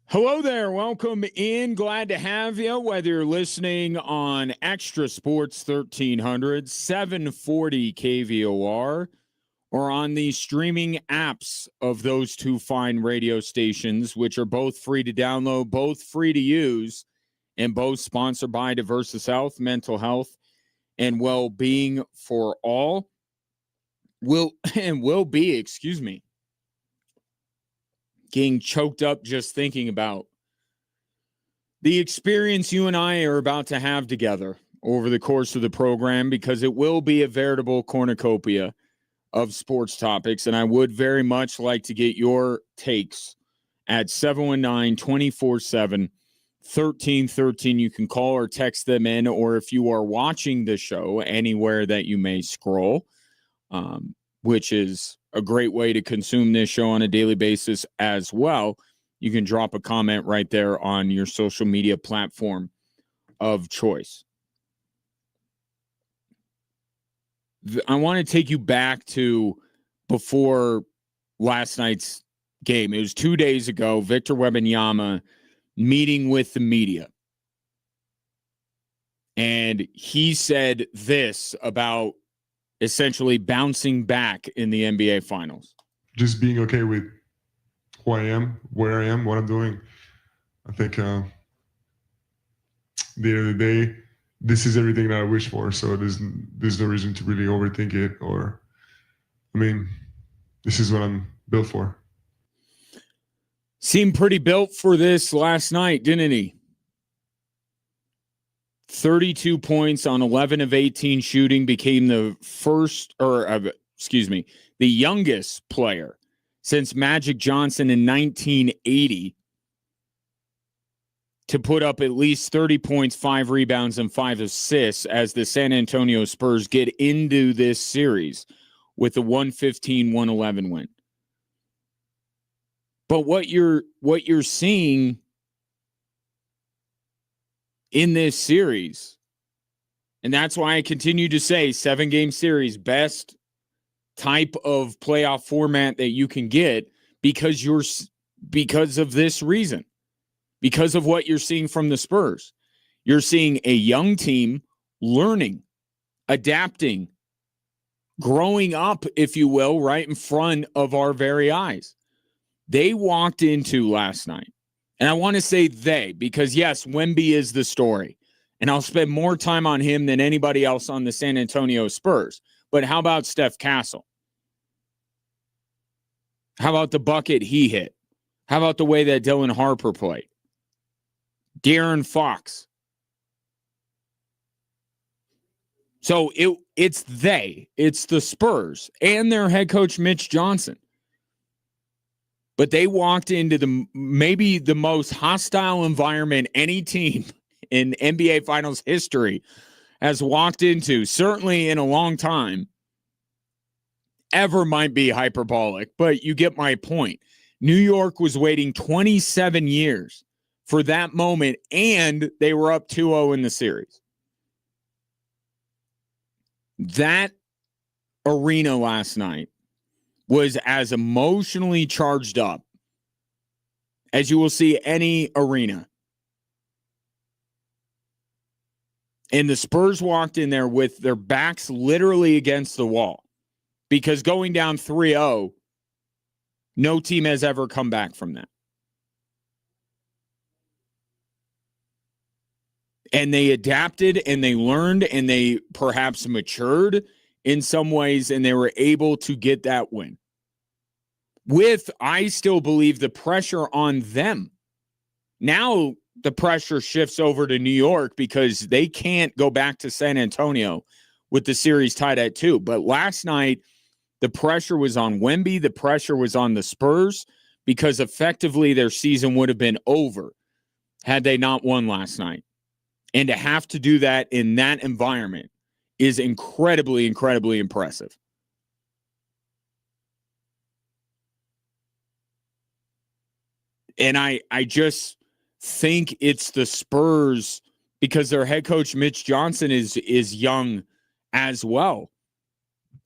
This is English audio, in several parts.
Hello there. Welcome in. Glad to have you, whether you're listening on Extra Sports 1300, 740 KVOR, or on the streaming apps of those two fine radio stations, which are both free to download, both free to use, and both sponsored by Diversus Health, mental health, and well-being for all. Will be, getting choked up just thinking about the experience you and I are about to have together over the course of the program, because it will be a veritable cornucopia of sports topics. And I would very much like to get your takes at 719-247-1313. You can call or text them in, or if you are watching the show anywhere that you may scroll, which is a great way to consume this show on a daily basis as well, you can drop a comment right there on your social media platform of choice. I want to take you back to before last night's game. It was 2 days ago, Victor Wembanyama meeting with the media. And he said this about essentially bouncing back in the NBA Finals. Just being okay with who I am, where I am, what I'm doing. I think at the end of the day, this is everything that I wish for. So there's no reason to really overthink it. This is what I'm built for. Seemed pretty built for this last night, didn't he? 32 points on 11 of 18 shooting, became the youngest player since Magic Johnson in 1980 to put up at least 30 points, 5 rebounds, and 5 assists as the San Antonio Spurs get into this series with a 115-111 win. But what you're seeing in this series, and that's why I continue to say 7-game series, best type of playoff format that you can get, because of this reason, because of what you're seeing from the Spurs. You're seeing a young team learning, adapting, growing up, if you will, right in front of our very eyes. They walked into last night, and I want to say they, because yes, Wemby is the story, and I'll spend more time on him than anybody else on the San Antonio Spurs. But how about Steph Castle? How about the bucket he hit? How about the way that Dylan Harper played? De'Aaron Fox. So it's the Spurs and their head coach, Mitch Johnson. But they walked into maybe the most hostile environment any team in NBA Finals history has walked into, certainly in a long time. Ever might be hyperbolic, but you get my point. New York was waiting 27 years for that moment, and they were up 2-0 in the series. That arena last night was as emotionally charged up as you will see any arena. And the Spurs walked in there with their backs literally against the wall, because going down 3-0, no team has ever come back from that. And they adapted and they learned and they perhaps matured in some ways, and they were able to get that win. With, I still believe, the pressure on them. Now the pressure shifts over to New York because they can't go back to San Antonio with the series tied at 2. But last night, the pressure was on Wemby. The pressure was on the Spurs, because effectively their season would have been over had they not won last night. And to have to do that in that environment is incredibly, incredibly impressive. And I just think it's the Spurs, because their head coach, Mitch Johnson, is young as well.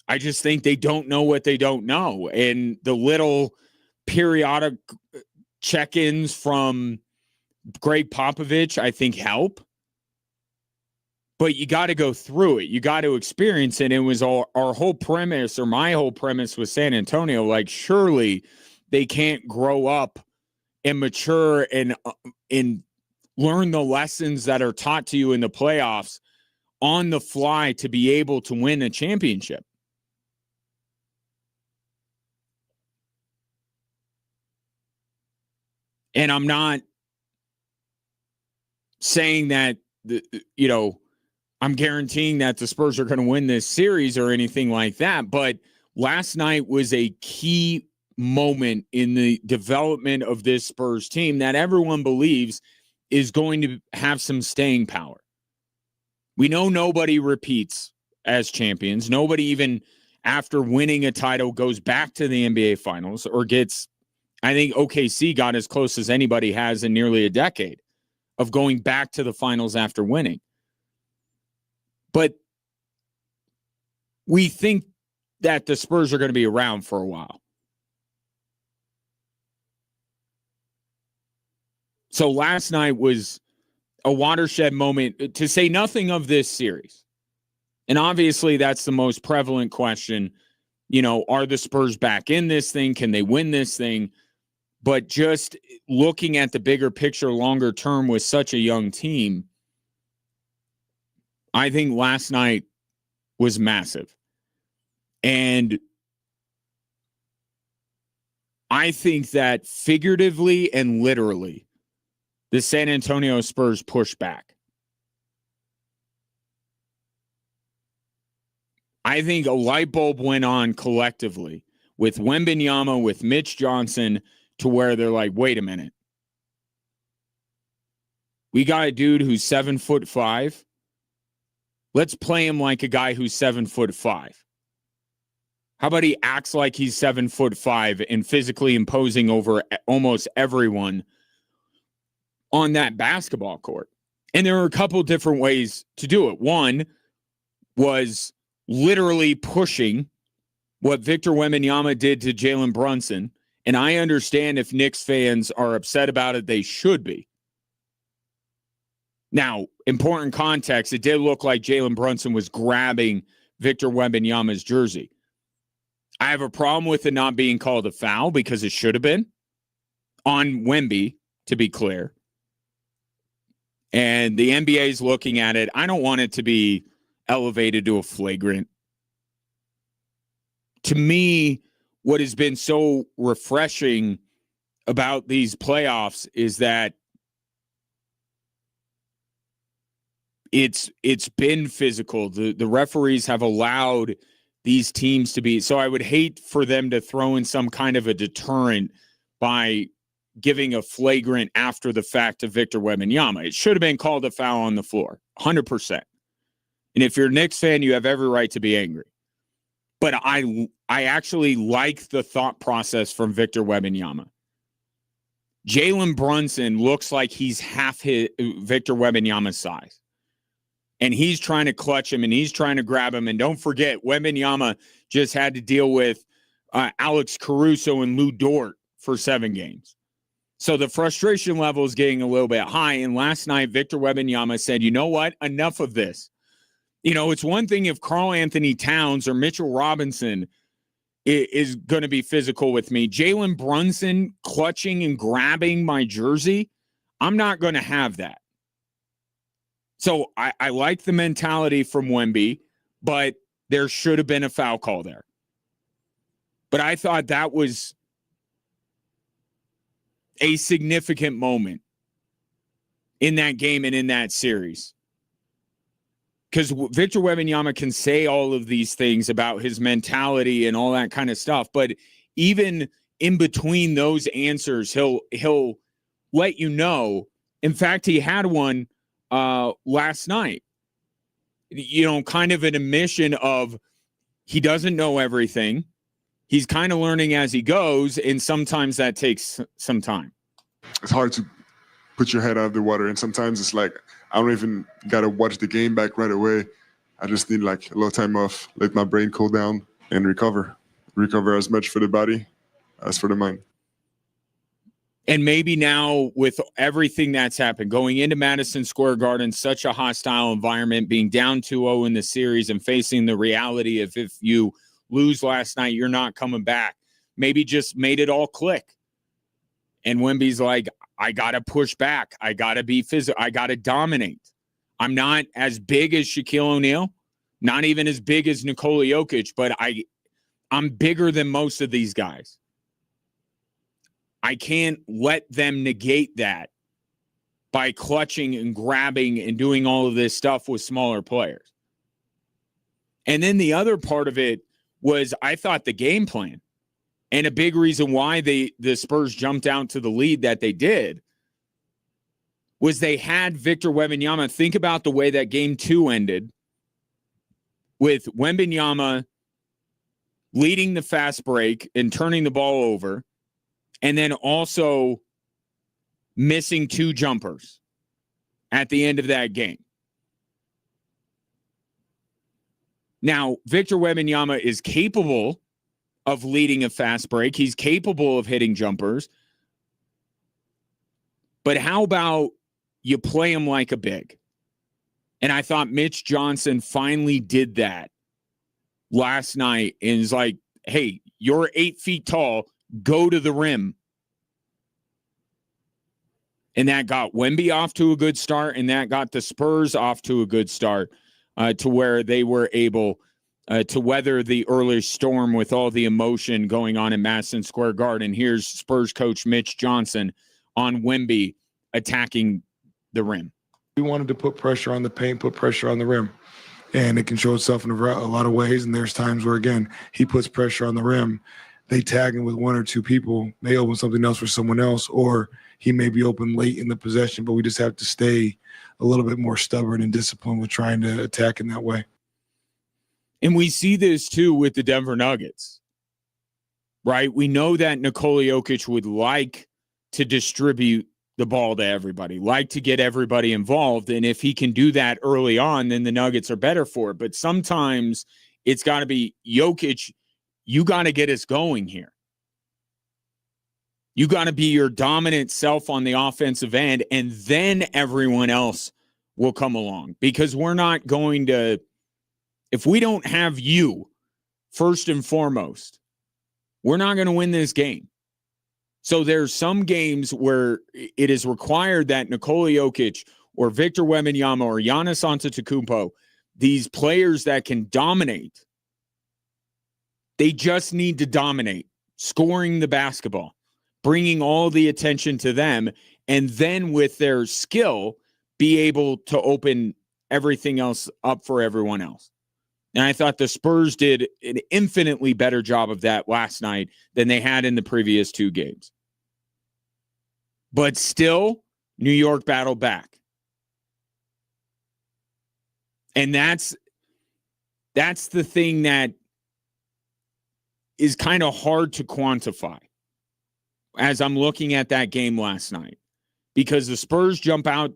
I just think they don't know what they don't know. And the little periodic check-ins from Greg Popovich, I think, help. But you got to go through it. You got to experience it. It was our whole premise, or my whole premise with San Antonio, like, surely they can't grow up and mature and learn the lessons that are taught to you in the playoffs on the fly to be able to win a championship. And I'm not saying that, I'm guaranteeing that the Spurs are going to win this series or anything like that. But last night was a key moment in the development of this Spurs team that everyone believes is going to have some staying power. We know nobody repeats as champions. Nobody, even after winning a title, goes back to the NBA Finals or gets, I think OKC got as close as anybody has in nearly a decade of going back to the finals after winning. But we think that the Spurs are going to be around for a while. So last night was a watershed moment, to say nothing of this series. And obviously that's the most prevalent question. Are the Spurs back in this thing? Can they win this thing? But just looking at the bigger picture longer term with such a young team, I think last night was massive. And I think that figuratively and literally, the San Antonio Spurs push back. I think a light bulb went on collectively with Wembanyama, with Mitch Johnson, to where they're like, wait a minute. We got a dude who's 7'5". Let's play him like a guy who's 7'5". How about he acts like he's 7'5" and physically imposing over almost everyone on that basketball court? And there are a couple different ways to do it. One was literally pushing what Victor Wembanyama did to Jalen Brunson. And I understand if Knicks fans are upset about it, they should be. Now, important context, it did look like Jalen Brunson was grabbing Victor Wembanyama's jersey. I have a problem with it not being called a foul because it should have been on Wemby, to be clear. And the NBA is looking at it. I don't want it to be elevated to a flagrant. To me, what has been so refreshing about these playoffs is that it's been physical. The referees have allowed these teams to be. So I would hate for them to throw in some kind of a deterrent by giving a flagrant after the fact to Victor Wembanyama. It should have been called a foul on the floor, 100%. And if you're a Knicks fan, you have every right to be angry. But I actually like the thought process from Victor Wembanyama. Jalen Brunson looks like he's half Victor Wembanyama's size. And he's trying to clutch him, and he's trying to grab him. And don't forget, Wembanyama just had to deal with Alex Caruso and Lou Dort for 7 games. So the frustration level is getting a little bit high. And last night, Victor Wembanyama said, you know what? Enough of this. It's one thing if Karl Anthony Towns or Mitchell Robinson is going to be physical with me. Jalen Brunson clutching and grabbing my jersey, I'm not going to have that. So I like the mentality from Wemby, but there should have been a foul call there. But I thought that was a significant moment in that game and in that series. Because Victor Wembanyama can say all of these things about his mentality and all that kind of stuff, but even in between those answers, he'll let you know. In fact, he had one last night. Kind of an admission of he doesn't know everything. He's kind of learning as he goes, and sometimes that takes some time. It's hard to put your head out of the water, and sometimes it's like I don't even gotta watch the game back right away. I just need like a little time off, let my brain cool down, and recover as much for the body as for the mind. And maybe now with everything that's happened, going into Madison Square Garden, such a hostile environment, being down 2-0 in the series and facing the reality of if you lose last night, you're not coming back. Maybe just made it all click. And Wemby's like, I got to push back. I got to be physical. I got to dominate. I'm not as big as Shaquille O'Neal, not even as big as Nikola Jokic, but I'm bigger than most of these guys. I can't let them negate that by clutching and grabbing and doing all of this stuff with smaller players. And then the other part of it was, I thought, the game plan. And a big reason why the Spurs jumped out to the lead that they did was they had Victor Wembanyama. Think about the way that game 2 ended, with Wembanyama leading the fast break and turning the ball over, and then also missing 2 jumpers at the end of that game. Now, Victor Wembanyama is capable of leading a fast break. He's capable of hitting jumpers. But how about you play him like a big? And I thought Mitch Johnson finally did that last night and is like, hey, you're 8 feet tall. Go to the rim. And that got Wemby off to a good start, and that got the Spurs off to a good start, to where they were able to weather the early storm with all the emotion going on in Madison Square Garden. Here's Spurs coach Mitch Johnson on Wemby attacking the rim. We wanted to put pressure on the paint, put pressure on the rim. And it can show itself in a lot of ways. And there's times where, again, he puts pressure on the rim. They tag him with 1 or 2 people. They open something else for someone else, or he may be open late in the possession, but we just have to stay a little bit more stubborn and disciplined with trying to attack in that way. And we see this, too, with the Denver Nuggets, right? We know that Nikola Jokic would like to distribute the ball to everybody, like to get everybody involved. And if he can do that early on, then the Nuggets are better for it. But sometimes it's got to be, Jokic, you got to get us going here. You got to be your dominant self on the offensive end, and then everyone else will come along. Because we're not going to, if we don't have you first and foremost, we're not going to win this game. So there's some games where it is required that Nikola Jokic or Victor Wembanyama or Giannis Antetokounmpo, these players that can dominate, they just need to dominate, scoring the basketball, bringing all the attention to them, and then with their skill, be able to open everything else up for everyone else. And I thought the Spurs did an infinitely better job of that last night than they had in the previous 2 games. But still, New York battled back. And that's the thing that is kind of hard to quantify as I'm looking at that game last night. Because the Spurs jump out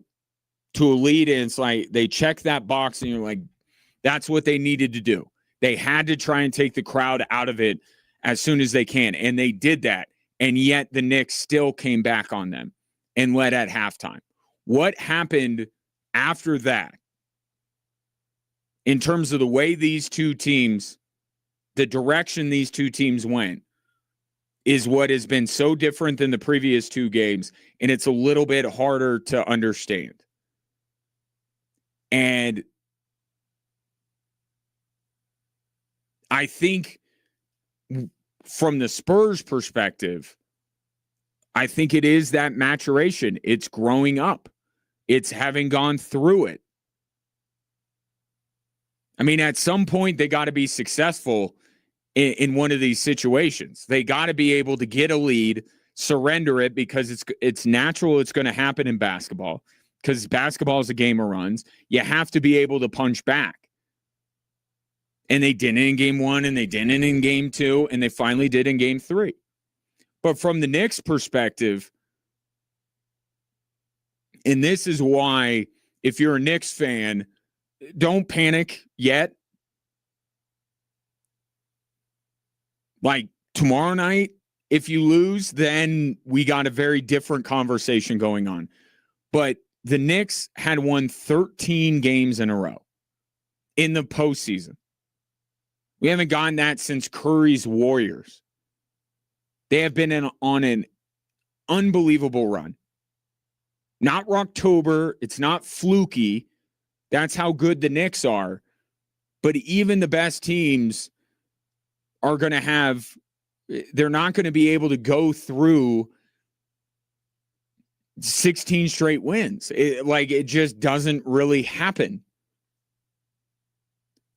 to a lead, and it's like they check that box, and you're like, that's what they needed to do. They had to try and take the crowd out of it as soon as they can, and they did that. And yet the Knicks still came back on them and led at halftime. What happened after that, in terms of the way these 2 teams, the direction these 2 teams went, is what has been so different than the previous 2 games, and it's a little bit harder to understand. And I think from the Spurs perspective, I think it is that maturation. It's growing up. It's having gone through it. I mean, at some point, they got to be successful in one of these situations. They got to be able to get a lead, surrender it, because it's natural. It's going to happen in basketball, because basketball is a game of runs. You have to be able to punch back. And they didn't in game 1, and they didn't in game 2, and they finally did in game 3. But from the Knicks' perspective, and this is why, if you're a Knicks fan, don't panic yet. Like tomorrow night, If you lose, then we got a very different conversation going on. But the Knicks had won 13 games in a row in the postseason. We haven't gotten that since Curry's Warriors. They have been on an unbelievable run. Not Rocktober. It's not fluky. That's how good the Knicks are. But even the best teams are going to have, they're not going to be able to go through 16 straight wins. It just doesn't really happen.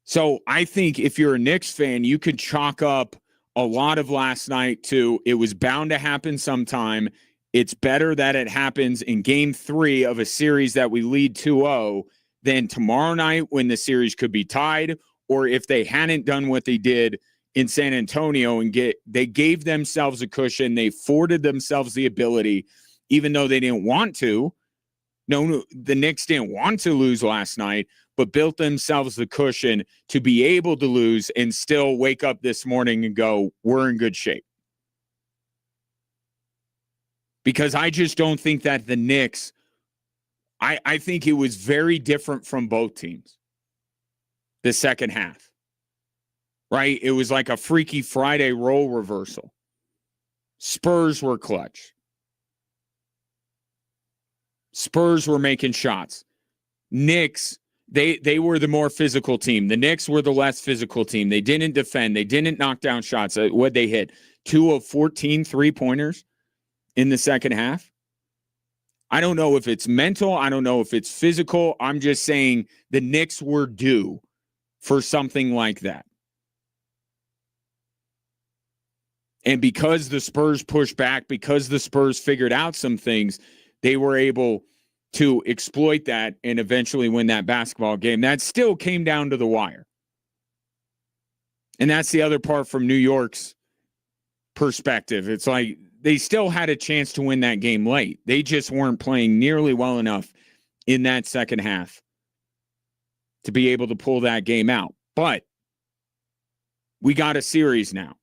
So I think if you're a Knicks fan, you could chalk up a lot of last night to it was bound to happen sometime. It's better that it happens in game 3 of a series that we lead 2-0 than tomorrow night when the series could be tied, or if they hadn't done what they did in San Antonio and they gave themselves a cushion. They afforded themselves the ability, even though they didn't want to. No, the Knicks didn't want to lose last night, but built themselves the cushion to be able to lose and still wake up this morning and go, we're in good shape. Because I just don't think that the Knicks, I think it was very different from both teams. The second half, right? It was like a Freaky Friday role reversal. Spurs were clutch. Spurs were making shots. Knicks, they were the more physical team. The Knicks were the less physical team. They didn't defend. They didn't knock down shots. What they hit? 2 of 14 3-pointers in the second half. I don't know if it's mental. I don't know if it's physical. I'm just saying the Knicks were due for something like that. And because the Spurs pushed back, because the Spurs figured out some things, they were able to exploit that and eventually win that basketball game. That still came down to the wire. And that's the other part from New York's perspective. It's like they still had a chance to win that game late. They just weren't playing nearly well enough in that second half to be able to pull that game out. But we got a series now.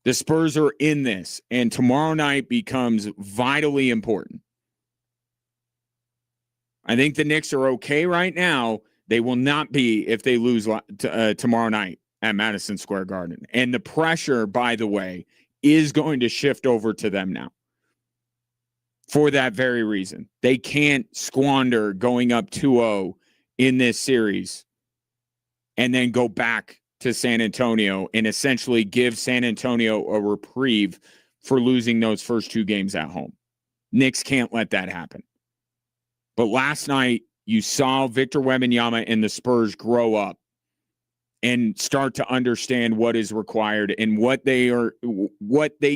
The Spurs are in this, and tomorrow night becomes vitally important. I think the Knicks are okay right now. They will not be if they lose tomorrow night at Madison Square Garden. And the pressure, by the way, is going to shift over to them now for that very reason. They can't squander going up 2-0 in this series and then go back to San Antonio and essentially give San Antonio a reprieve for losing those first 2 games at home. Knicks can't let that happen. But last night, you saw Victor Wembanyama and the Spurs grow up and start to understand what is required and what they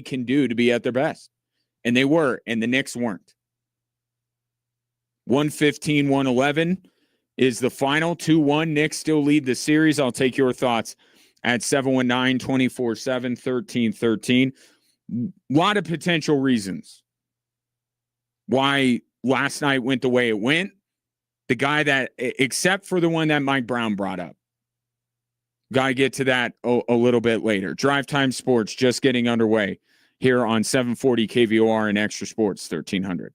can do to be at their best. And they were, and the Knicks weren't. 115-111 is the final. 2-1. Knicks still lead the series. I'll take your thoughts at 719-247-1313. A lot of potential reasons why last night went the way it went. The guy that, except for the one that Mike Brown brought up. Got to get to that a little bit later. Drive Time Sports just getting underway here on 740 KVOR and Extra Sports 1300.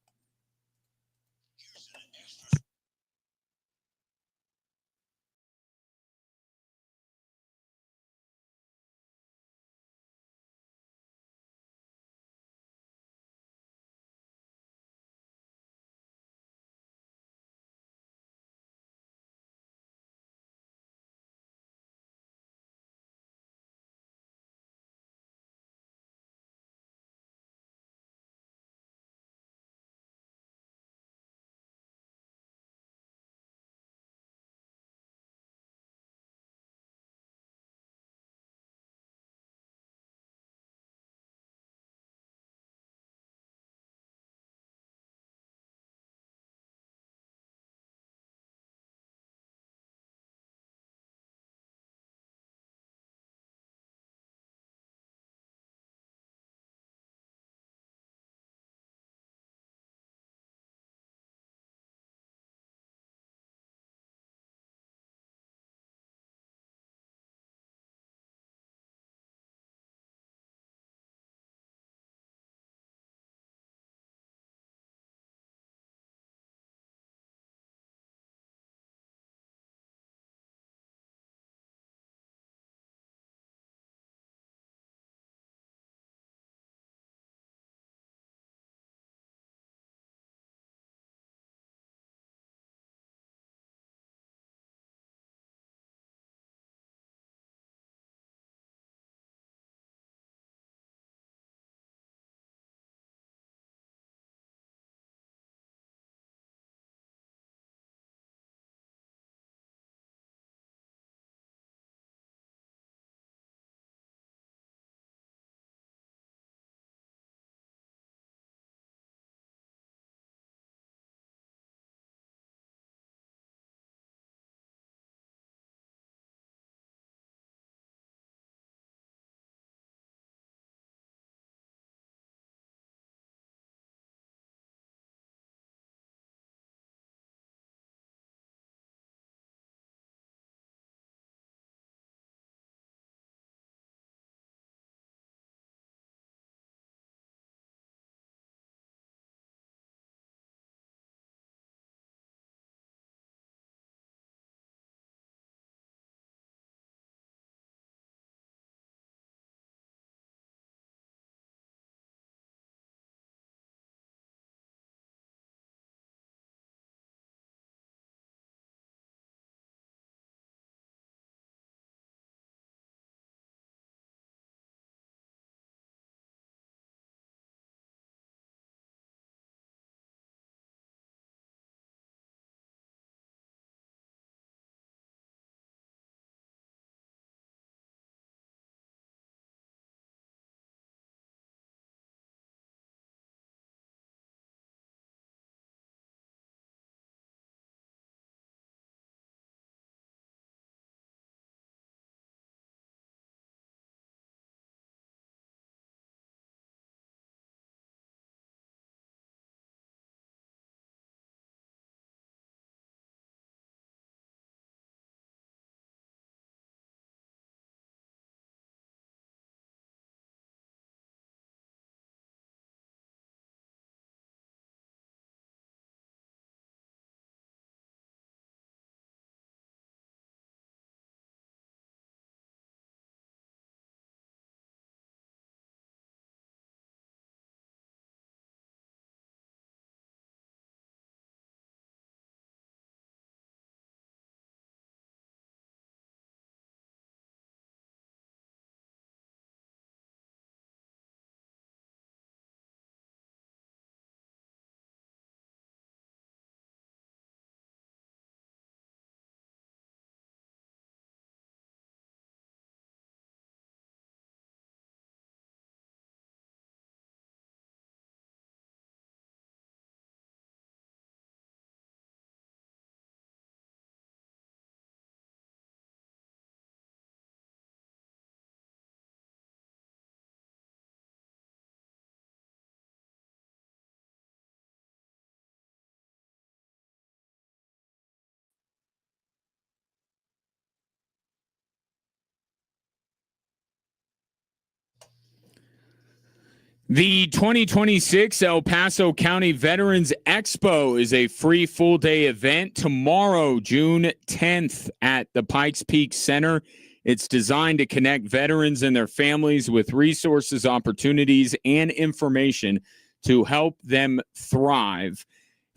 The 2026 El Paso County Veterans Expo is a free full-day event tomorrow, June 10th at the Pikes Peak Center. It's designed to connect veterans and their families with resources, opportunities, and information to help them thrive.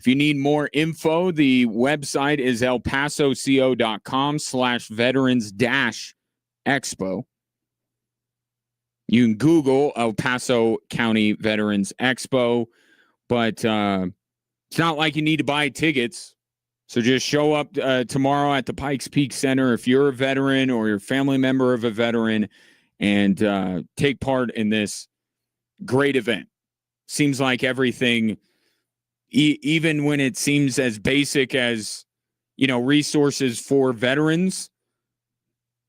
If you need more info, the website is elpasoco.com/veterans-expo. You can Google El Paso County Veterans Expo, but it's not like you need to buy tickets. So just show up tomorrow at the Pikes Peak Center if you're a veteran or you're a family member of a veteran, and take part in this great event. Seems like everything, even when it seems as basic as, resources for veterans,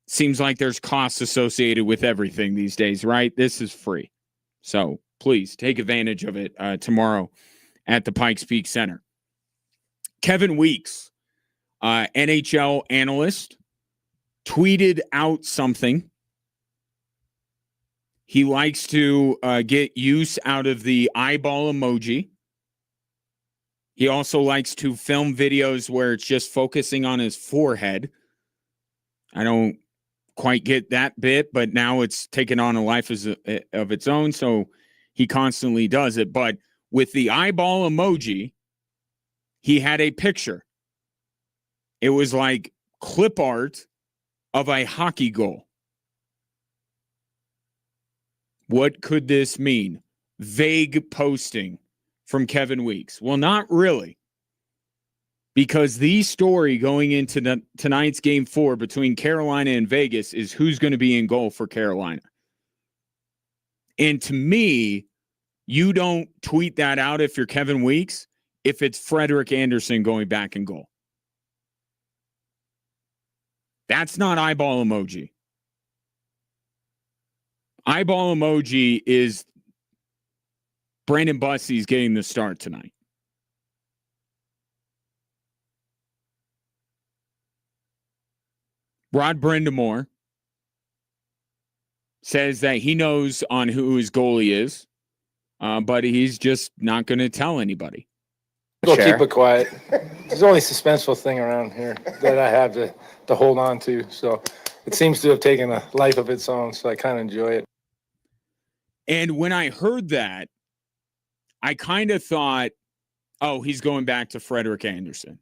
seems like there's costs associated with everything these days, right? This is free. So please take advantage of it tomorrow at the Pikes Peak Center. Kevin Weeks, NHL analyst, tweeted out something. He likes to get use out of the eyeball emoji. He also likes to film videos where it's just focusing on his forehead. I don't quite get that bit, but now it's taken on a life of its own, so he constantly does it. But with the eyeball emoji, he had a picture. It was like clip art of a hockey goal. What could this mean? Vague posting from Kevin Weeks. Well, not really. Because the story going into tonight's Game 4 between Carolina and Vegas is who's going to be in goal for Carolina. And to me, you don't tweet that out if you're Kevin Weeks, if it's Frederik Andersen going back in goal. That's not eyeball emoji. Eyeball emoji is Brandon Bussey's getting the start tonight. Rod Brindamore says that he knows on who his goalie is, but he's just not going to tell anybody. We'll keep it quiet. It's the only suspenseful thing around here that I have to hold on to. So it seems to have taken a life of its own, so I kind of enjoy it. And when I heard that, I kind of thought, oh, he's going back to Frederik Andersen.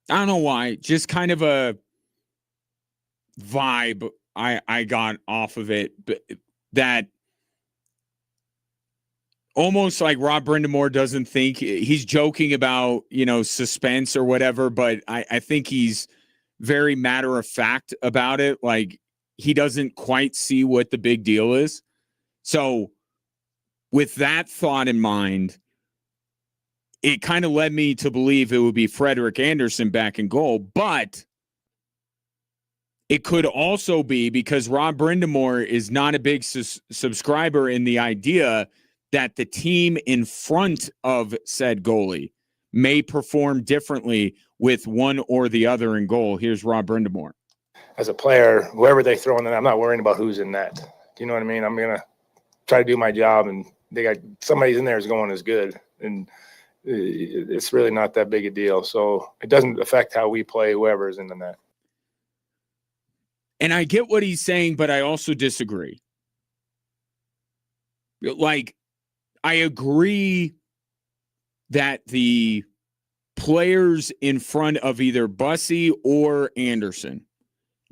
I don't know why. Just kind of a vibe I got off of it. That almost like Rob Brindamore doesn't think he's joking about, suspense or whatever, but I think he's very matter of fact about it. Like he doesn't quite see what the big deal is. So with that thought in mind, it kind of led me to believe it would be Frederik Andersen back in goal, but it could also be because Rob Brindamore is not a big subscriber in the idea that the team in front of said goalie may perform differently with one or the other in goal. Here's Rob Brindamore. As a player, whoever they throw in there, I'm not worrying about who's in net. Do you know what I mean? I'm going to try to do my job, and they got somebody's in there is going as good, and it's really not that big a deal. So it doesn't affect how we play whoever is in the net. And I get what he's saying, but I also disagree. Like, I agree that the players in front of either Bussey or Andersen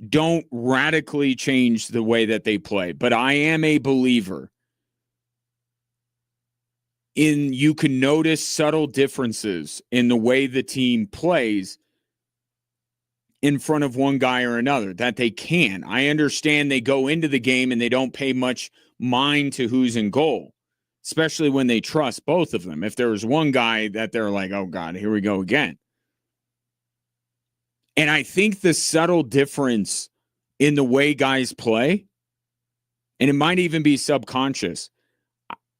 don't radically change the way that they play. But I am a believer in you can notice subtle differences in the way the team plays in front of one guy or another, that they can. I understand they go into the game and they don't pay much mind to who's in goal, especially when they trust both of them. If there's one guy that they're like, oh God, here we go again. And I think the subtle difference in the way guys play, and it might even be subconscious,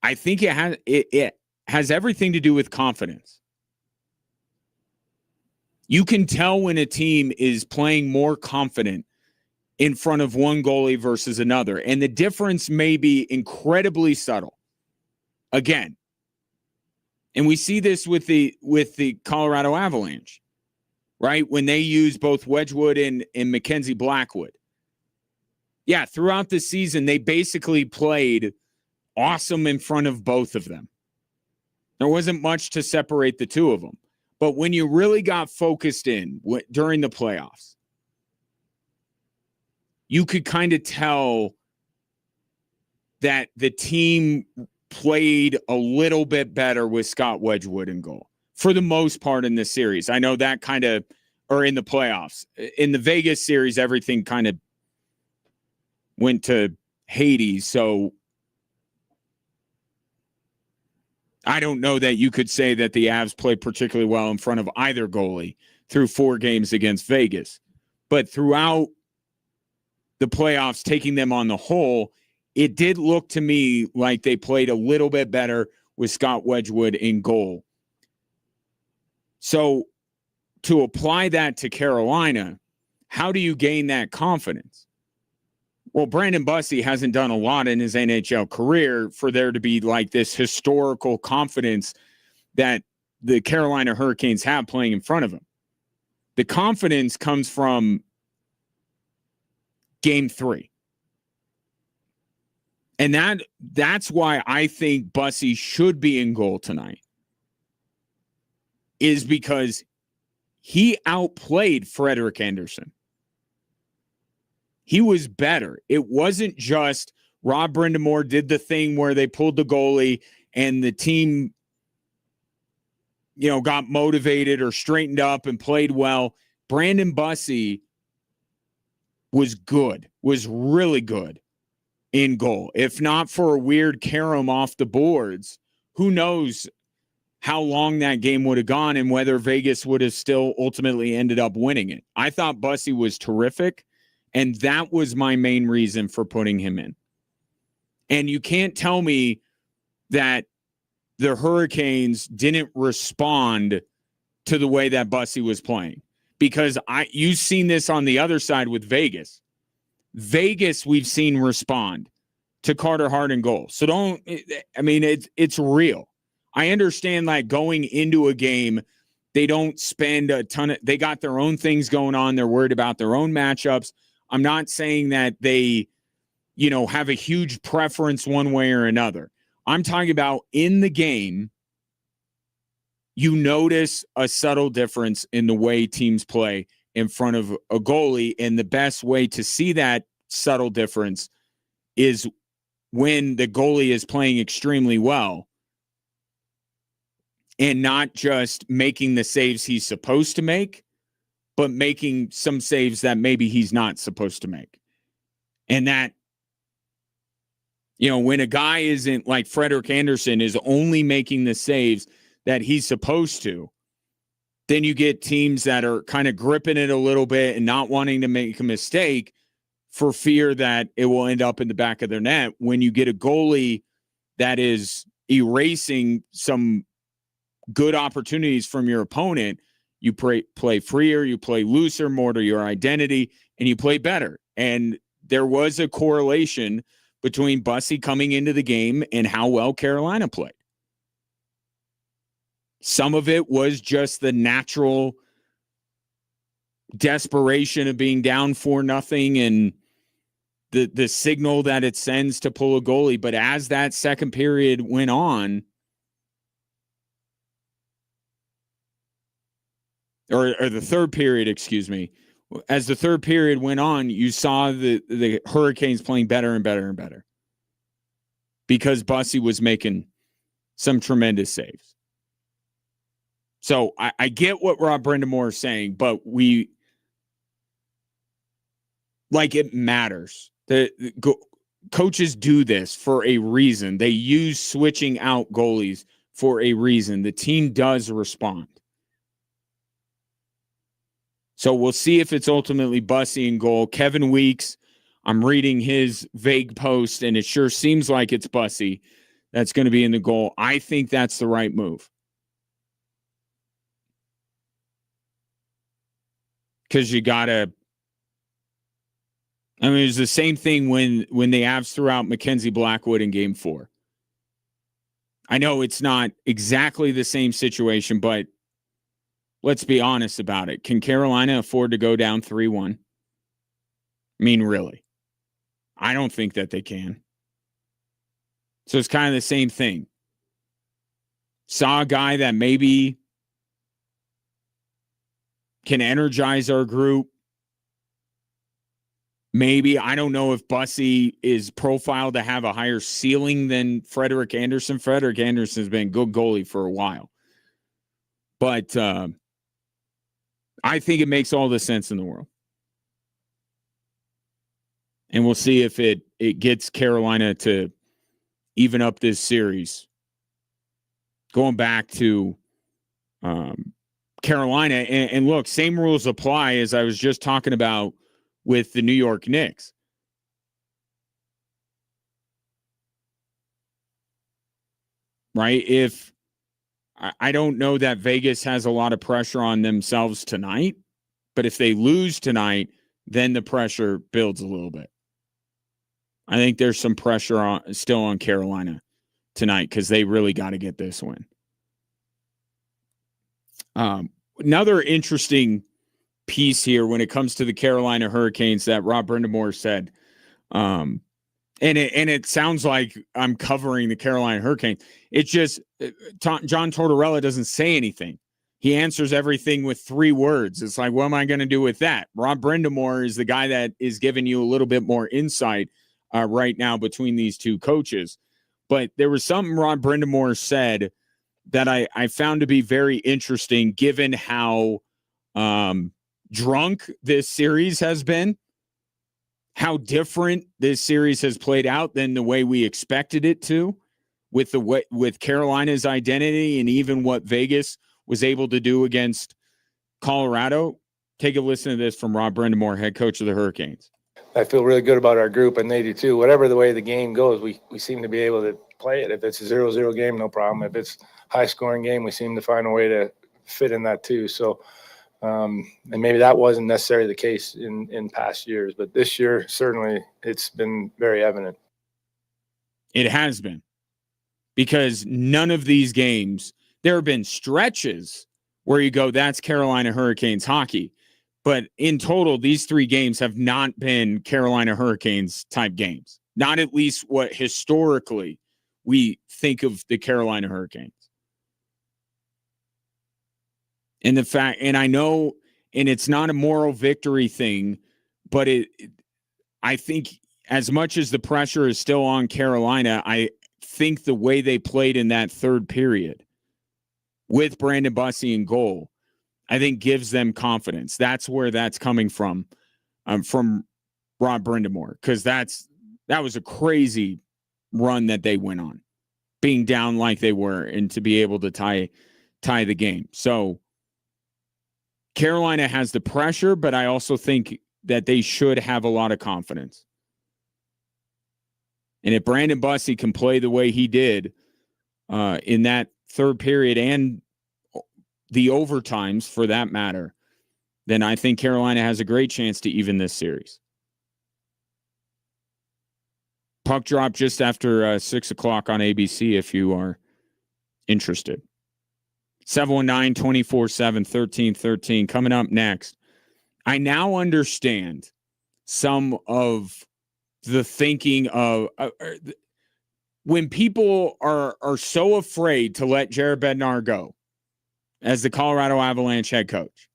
I think it has everything to do with confidence. You can tell when a team is playing more confident in front of one goalie versus another. And the difference may be incredibly subtle. Again, and we see this with the Colorado Avalanche, right? When they use both Wedgwood and Mackenzie Blackwood. Yeah, throughout the season, they basically played awesome in front of both of them. There wasn't much to separate the two of them. But when you really got focused in during the playoffs, you could kind of tell that the team played a little bit better with Scott Wedgwood in goal for the most part in this series. I know that kind of, or in the playoffs. In the Vegas series, everything kind of went to Hades. So I don't know that you could say that the Avs played particularly well in front of either goalie through 4 games against Vegas. But throughout the playoffs, taking them on the whole, it did look to me like they played a little bit better with Scott Wedgwood in goal. So to apply that to Carolina, how do you gain that confidence? Well, Brandon Bussi hasn't done a lot in his NHL career for there to be like this historical confidence that the Carolina Hurricanes have playing in front of him. The confidence comes from Game 3. And that's why I think Bussi should be in goal tonight, is because he outplayed Frederik Andersen. He was better. It wasn't just Rob Brind'Amour did the thing where they pulled the goalie and the team, got motivated or straightened up and played well. Brandon Bussi was good, was really good in goal. If not for a weird carom off the boards, who knows how long that game would have gone and whether Vegas would have still ultimately ended up winning it. I thought Bussi was terrific, and that was my main reason for putting him in. And you can't tell me that the Hurricanes didn't respond to the way that Bussi was playing, because you've seen this on the other side with Vegas. Vegas, we've seen respond to Carter Hart in goal. So it's real. I understand, like, going into a game, they don't spend a ton of, they got their own things going on. They're worried about their own matchups. I'm not saying that they, have a huge preference one way or another. I'm talking about in the game, you notice a subtle difference in the way teams play in front of a goalie. And the best way to see that subtle difference is when the goalie is playing extremely well and not just making the saves he's supposed to make, but making some saves that maybe he's not supposed to make. And that, when a guy isn't like Frederik Andersen is only making the saves that he's supposed to, then you get teams that are kind of gripping it a little bit and not wanting to make a mistake for fear that it will end up in the back of their net. When you get a goalie that is erasing some good opportunities from your opponent, you play freer, you play looser, more to your identity, and you play better. And there was a correlation between Bussi coming into the game and how well Carolina played. Some of it was just the natural desperation of being down 4-0 and the signal that it sends to pull a goalie. But as that second period went on, or the third period, excuse me, as the third period went on, you saw the Hurricanes playing better and better and better because Bussi was making some tremendous saves. So I get what Rob Brind'Amour is saying, but it matters. Coaches do this for a reason. They use switching out goalies for a reason. The team does respond. So we'll see if it's ultimately Bussi in goal. Kevin Weeks, I'm reading his vague post, and it sure seems like it's Bussi that's going to be in the goal. I think that's the right move. Because you got to, I mean, it was the same thing when the Avs threw out Mackenzie Blackwood in Game 4. I know it's not exactly the same situation, but let's be honest about it. Can Carolina afford to go down 3-1? I mean, really? I don't think that they can. So it's kind of the same thing. Saw a guy that maybe can energize our group. Maybe, I don't know if Bussy is profiled to have a higher ceiling than Frederik Andersen. Frederik Andersen's been a good goalie for a while. But I think it makes all the sense in the world. And we'll see if it gets Carolina to even up this series. Going back to Carolina, and look, same rules apply as I was just talking about with the New York Knicks. Right? If I don't know that Vegas has a lot of pressure on themselves tonight, but if they lose tonight, then the pressure builds a little bit. I think there's some pressure still on Carolina tonight because they really got to get this win. Another interesting piece here when it comes to the Carolina Hurricanes that Rob Brindamore said, and it sounds like I'm covering the Carolina Hurricanes. It's just John Tortorella doesn't say anything. He answers everything with 3 words. It's like, what am I going to do with that? Rob Brindamore is the guy that is giving you a little bit more insight right now between these two coaches. But there was something Rob Brindamore said that I found to be very interesting given how drunk this series has been, how different this series has played out than the way we expected it to, with Carolina's identity and even what Vegas was able to do against Colorado. Take a listen to this from Rob Brindamore, head coach of the Hurricanes. I feel really good about our group, and they do too. Whatever the way the game goes, we seem to be able to play it. If it's a 0-0 game, no problem. If it's a high-scoring game, we seem to find a way to fit in that too. So, and maybe that wasn't necessarily the case in past years, but this year, certainly, it's been very evident. It has been. Because none of these games, there have been stretches where you go, that's Carolina Hurricanes hockey. But in total, these 3 games have not been Carolina Hurricanes type games. Not at least what historically we think of the Carolina Hurricanes. And the fact, and I know, and it's not a moral victory thing, but I think as much as the pressure is still on Carolina, I think the way they played in that third period with Brandon Bussy in goal, I think gives them confidence. That's where that's coming from Rob Brindamore, because that was a crazy run that they went on, being down like they were, and to be able to tie the game. So Carolina has the pressure, but I also think that they should have a lot of confidence. And if Brandon Bussy can play the way he did in that third period and the overtimes for that matter, then I think Carolina has a great chance to even this series. Puck drop just after 6 o'clock on ABC if you are interested. 719-247-1313. Coming up next, I now understand some of the thinking of when people are so afraid to let Jared Bednar go as the Colorado Avalanche head coach,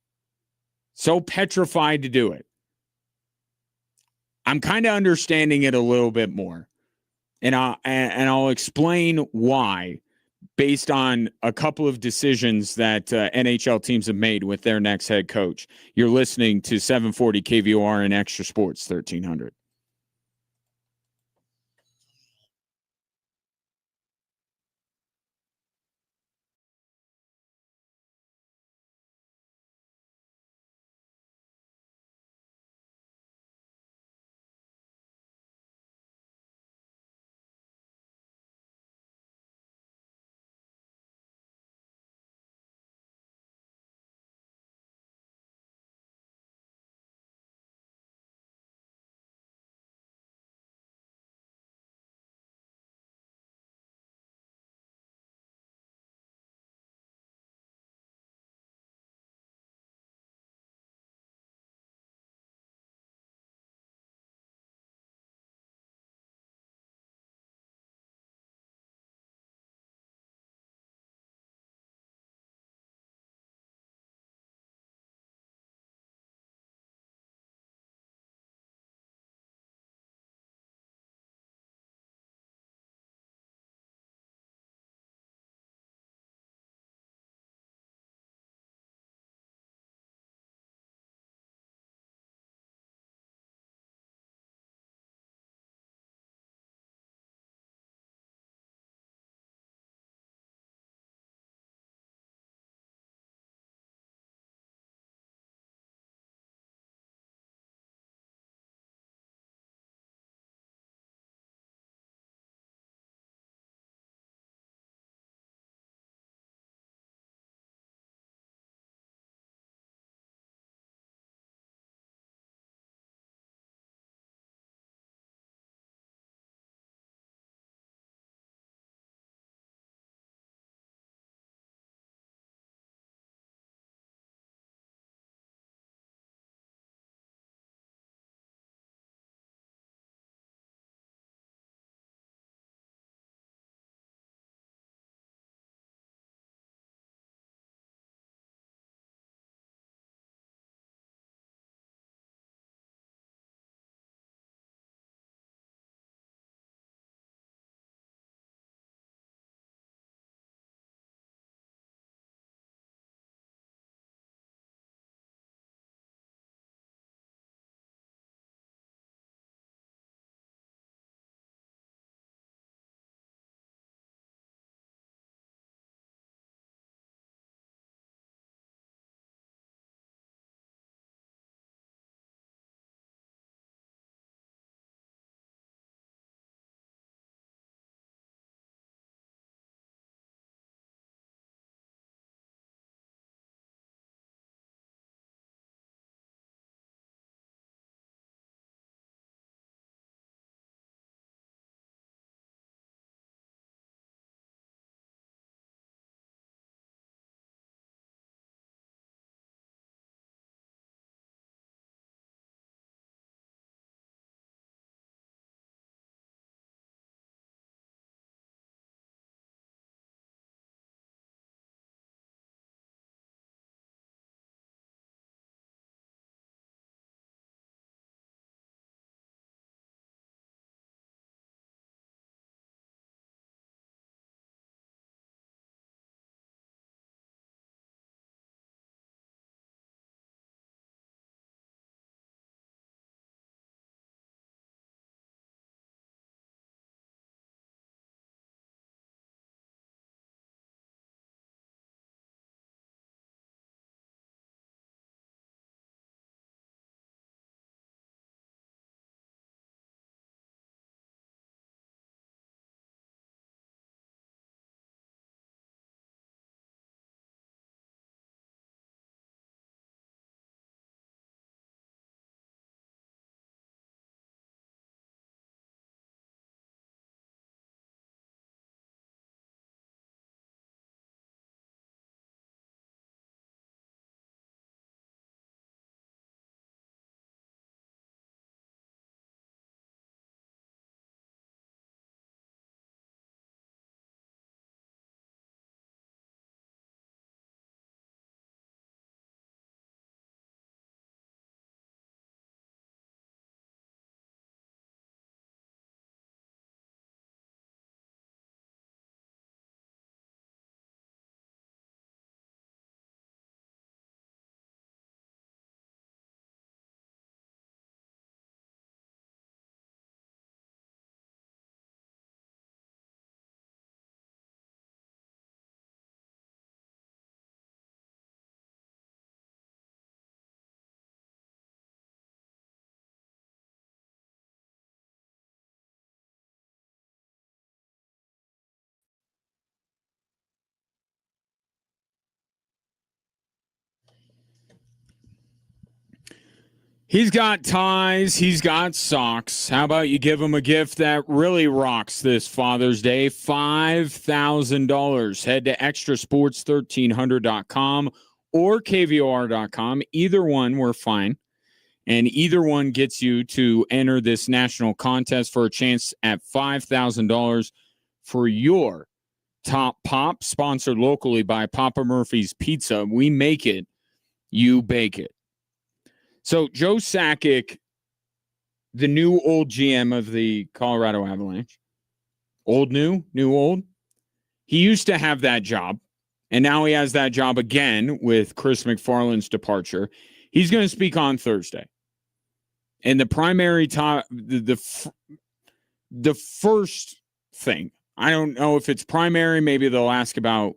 so petrified to do it. I'm kind of understanding it a little bit more, and I'll explain why based on a couple of decisions that NHL teams have made with their next head coach. You're listening to 740 KVOR and Extra Sports 1300. He's got ties. He's got socks. How about you give him a gift that really rocks this Father's Day? $5,000. Head to extrasports1300.com or kvor.com. Either one, we're fine. And either one gets you to enter this national contest for a chance at $5,000 for your top pop, sponsored locally by Papa Murphy's Pizza. We make it, you bake it. So Joe Sakic, the new old GM of the Colorado Avalanche, old, new old, he used to have that job, and now he has that job again with Chris McFarland's departure. He's going to speak on Thursday. And the primary the first thing, I don't know if it's primary, maybe they'll ask about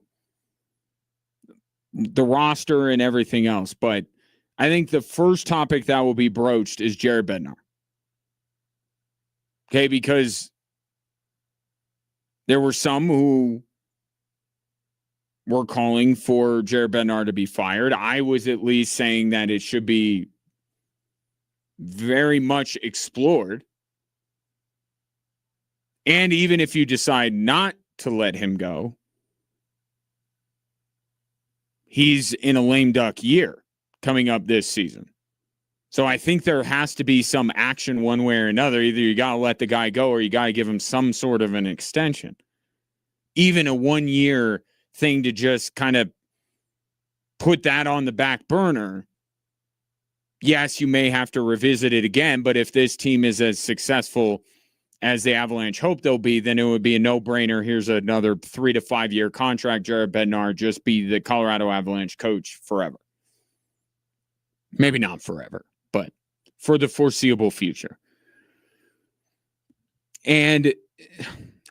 the roster and everything else, but I think the first topic that will be broached is Jared Bednar. Okay, because there were some who were calling for Jared Bednar to be fired. I was at least saying that it should be very much explored. And even if you decide not to let him go, he's in a lame duck year coming up this season. So I think there has to be some action one way or another. Either you got to let the guy go or you got to give him some sort of an extension. Even a 1-year thing to just kind of put that on the back burner. Yes, you may have to revisit it again, but if this team is as successful as the Avalanche hope they'll be, then it would be a no-brainer. Here's another 3 to 5 year contract. Jared Bednar, just be the Colorado Avalanche coach forever. Maybe not forever, but for the foreseeable future. And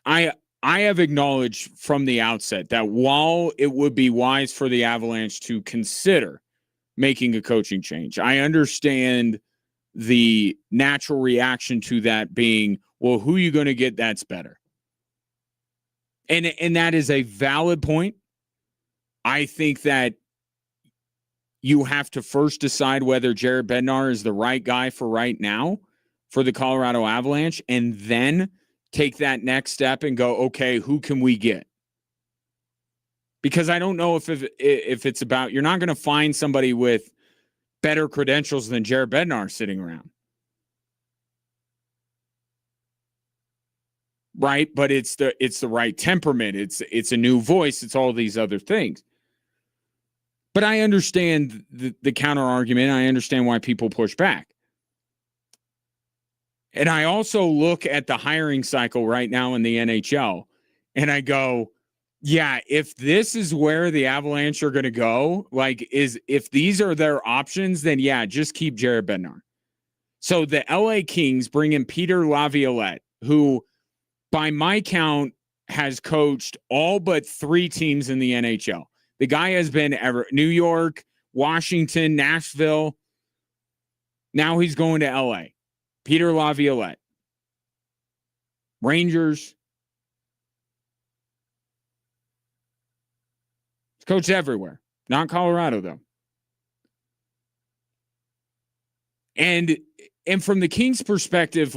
I have acknowledged from the outset that while it would be wise for the Avalanche to consider making a coaching change, I understand the natural reaction to that being, well, who are you going to get that's better? And that is a valid point. I think that you have to first decide whether Jared Bednar is the right guy for right now for the Colorado Avalanche, and then take that next step and go, okay, who can we get? Because I don't know if it's about, you're not going to find somebody with better credentials than Jared Bednar sitting around. Right? But it's the right temperament. It's a new voice. It's all these other things. But I understand the counter argument. I understand why people push back. And I also look at the hiring cycle right now in the NHL, and I go, yeah, if this is where the Avalanche are going to go, if these are their options, then yeah, just keep Jared Bednar. So the LA Kings bring in Peter Laviolette, who by my count has coached all but 3 teams in the NHL. The guy has been New York, Washington, Nashville. Now he's going to LA. Peter Laviolette. Rangers. He's coached everywhere. Not Colorado, though. And from the Kings' perspective,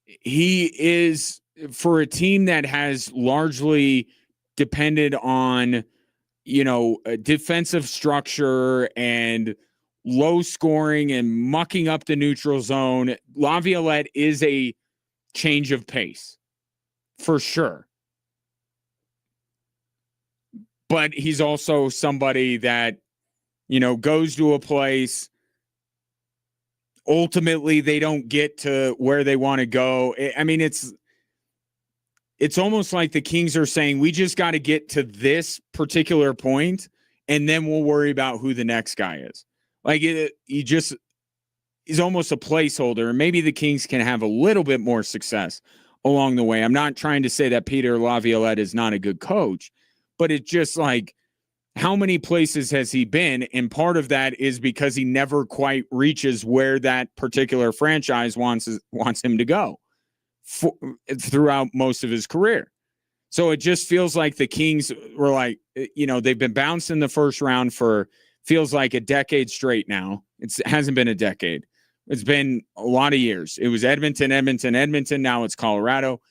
he is, for a team that has largely depended on, a defensive structure and low scoring and mucking up the neutral zone, Laviolette is a change of pace for sure. But he's also somebody that, goes to a place. Ultimately, they don't get to where they want to go. I mean, it's almost like the Kings are saying, we just got to get to this particular point, and then we'll worry about who the next guy is. He's almost a placeholder, and maybe the Kings can have a little bit more success along the way. I'm not trying to say that Peter Laviolette is not a good coach, but it's just how many places has he been? And part of that is because he never quite reaches where that particular franchise wants him to go throughout most of his career. So it just feels like the Kings were they've been bounced in the first round for feels like a decade straight now. It hasn't been a decade. It's been a lot of years. It was Edmonton. Now it's Colorado.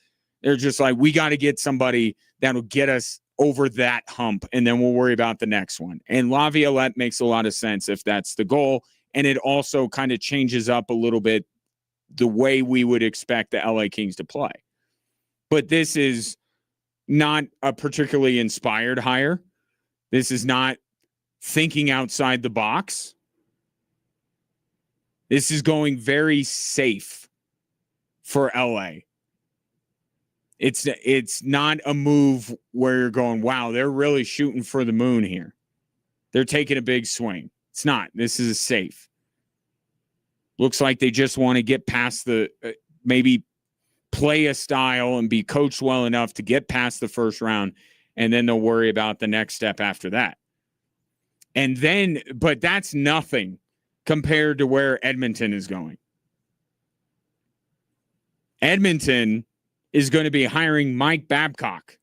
They're just like, we got to get somebody that'll get us over that hump, and then we'll worry about the next one. And Laviolette makes a lot of sense if that's the goal. And it also kind of changes up a little bit the way we would expect the LA Kings to play. But this is not a particularly inspired hire. This is not thinking outside the box. This is going very safe for LA. It's not a move where you're going, wow, they're really shooting for the moon here. They're taking a big swing. It's not. This is safe. Looks like they just want to get past the maybe play a style and be coached well enough to get past the first round, and then they'll worry about the next step after that. And then, but that's nothing compared to where Edmonton is going. Edmonton is going to be hiring Mike Babcock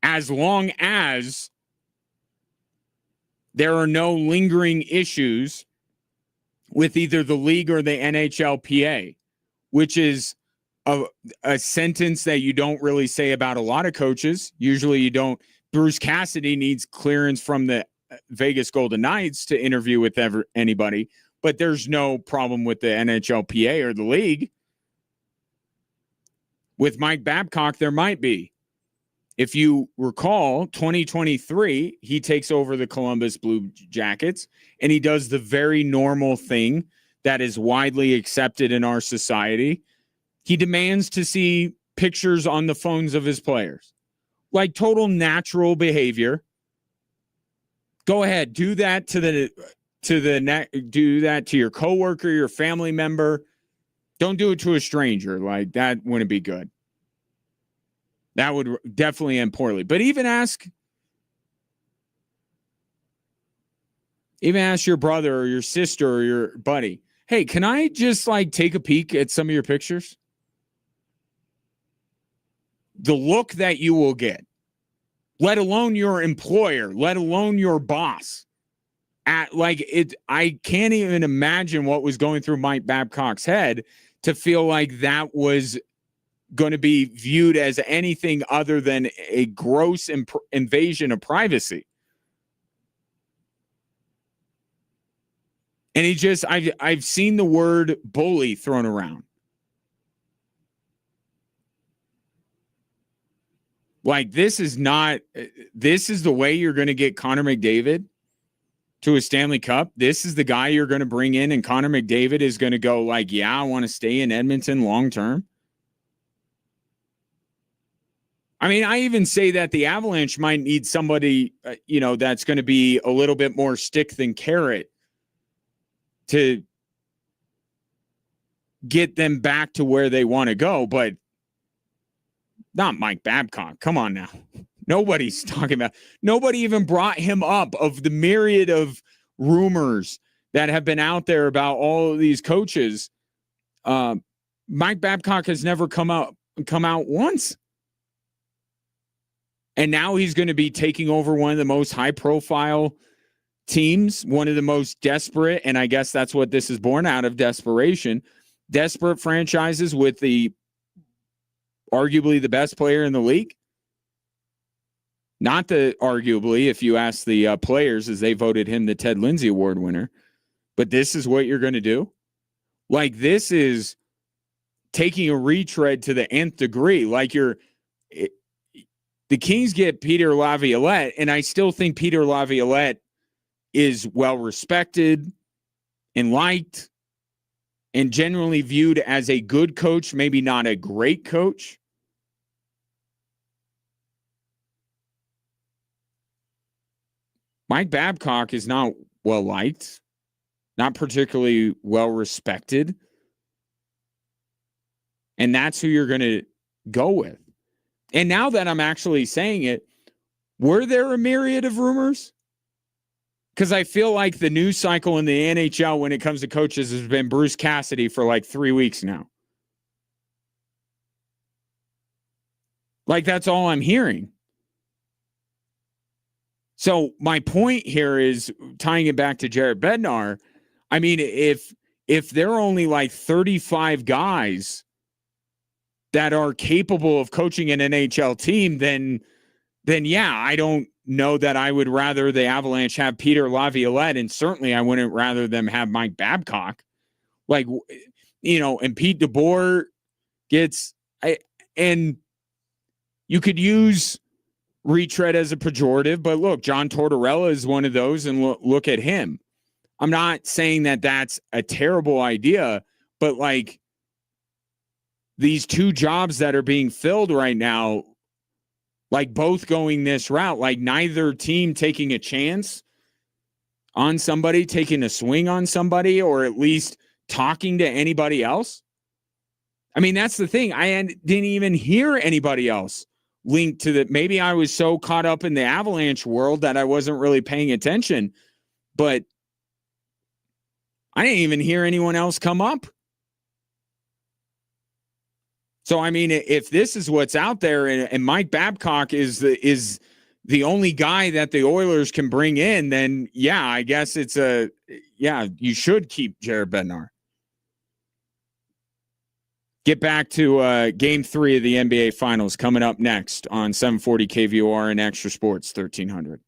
as long as there are no lingering issues with either the league or the NHLPA, which is a sentence that you don't really say about a lot of coaches. Usually you don't. Bruce Cassidy needs clearance from the Vegas Golden Knights to interview with anybody, but there's no problem with the NHLPA or the league. With Mike Babcock, there might be. If you recall, 2023, he takes over the Columbus Blue Jackets, and he does the very normal thing that is widely accepted in our society. He demands to see pictures on the phones of his players, like total natural behavior. Go ahead, do that do that to your coworker, your family member. Don't do it to a stranger. Like, that wouldn't be good. That would definitely end poorly. But even ask your brother or your sister or your buddy, hey, can I just like take a peek at some of your pictures? The look that you will get, let alone your employer, let alone your boss. I can't even imagine what was going through Mike Babcock's head to feel like that was going to be viewed as anything other than a gross invasion of privacy. And I've seen the word bully thrown around. Like, this is the way you're going to get Connor McDavid to a Stanley Cup. This is the guy you're going to bring in, and Connor McDavid is going to go like, yeah, I want to stay in Edmonton long-term. I mean, I even say that the Avalanche might need somebody, that's going to be a little bit more stick than carrot to get them back to where they want to go, but not Mike Babcock. Come on now. Nobody's talking about, nobody even brought him up of the myriad of rumors that have been out there about all of these coaches. Mike Babcock has never come out once. And now he's going to be taking over one of the most high-profile teams, one of the most desperate, and I guess that's what this is born out of, desperation. Desperate franchises with arguably the best player in the league. Not arguably, if you ask the players, as they voted him the Ted Lindsay Award winner. But this is what you're going to do? Like, this is taking a retread to the nth degree. Like, the Kings get Peter Laviolette, and I still think Peter Laviolette is well-respected and liked and generally viewed as a good coach, maybe not a great coach. Mike Babcock is not well-liked, not particularly well-respected, and that's who you're going to go with. And now that I'm actually saying it, were there a myriad of rumors? Because I feel like the news cycle in the NHL when it comes to coaches has been Bruce Cassidy for like 3 weeks now. Like, that's all I'm hearing. So my point here is tying it back to Jared Bednar. I mean, if there are only like 35 guys that are capable of coaching an NHL team, then yeah, I don't know that I would rather the Avalanche have Peter Laviolette, and certainly I wouldn't rather them have Mike Babcock. Like, and Pete DeBoer and you could use retread as a pejorative, but look, John Tortorella is one of those, and look at him. I'm not saying that that's a terrible idea, but like these two jobs that are being filled right now, like both going this route, like neither team taking a chance on somebody, taking a swing on somebody, or at least talking to anybody else. I mean, that's the thing. I didn't even hear anybody else linked to that. Maybe I was so caught up in the Avalanche world that I wasn't really paying attention, but I didn't even hear anyone else come up. So, I mean, if this is what's out there and Mike Babcock is the only guy that the Oilers can bring in, then yeah, I guess you should keep Jared Bednar. Get back to Game 3 of the NBA Finals coming up next on 740 KVOR and Extra Sports 1300.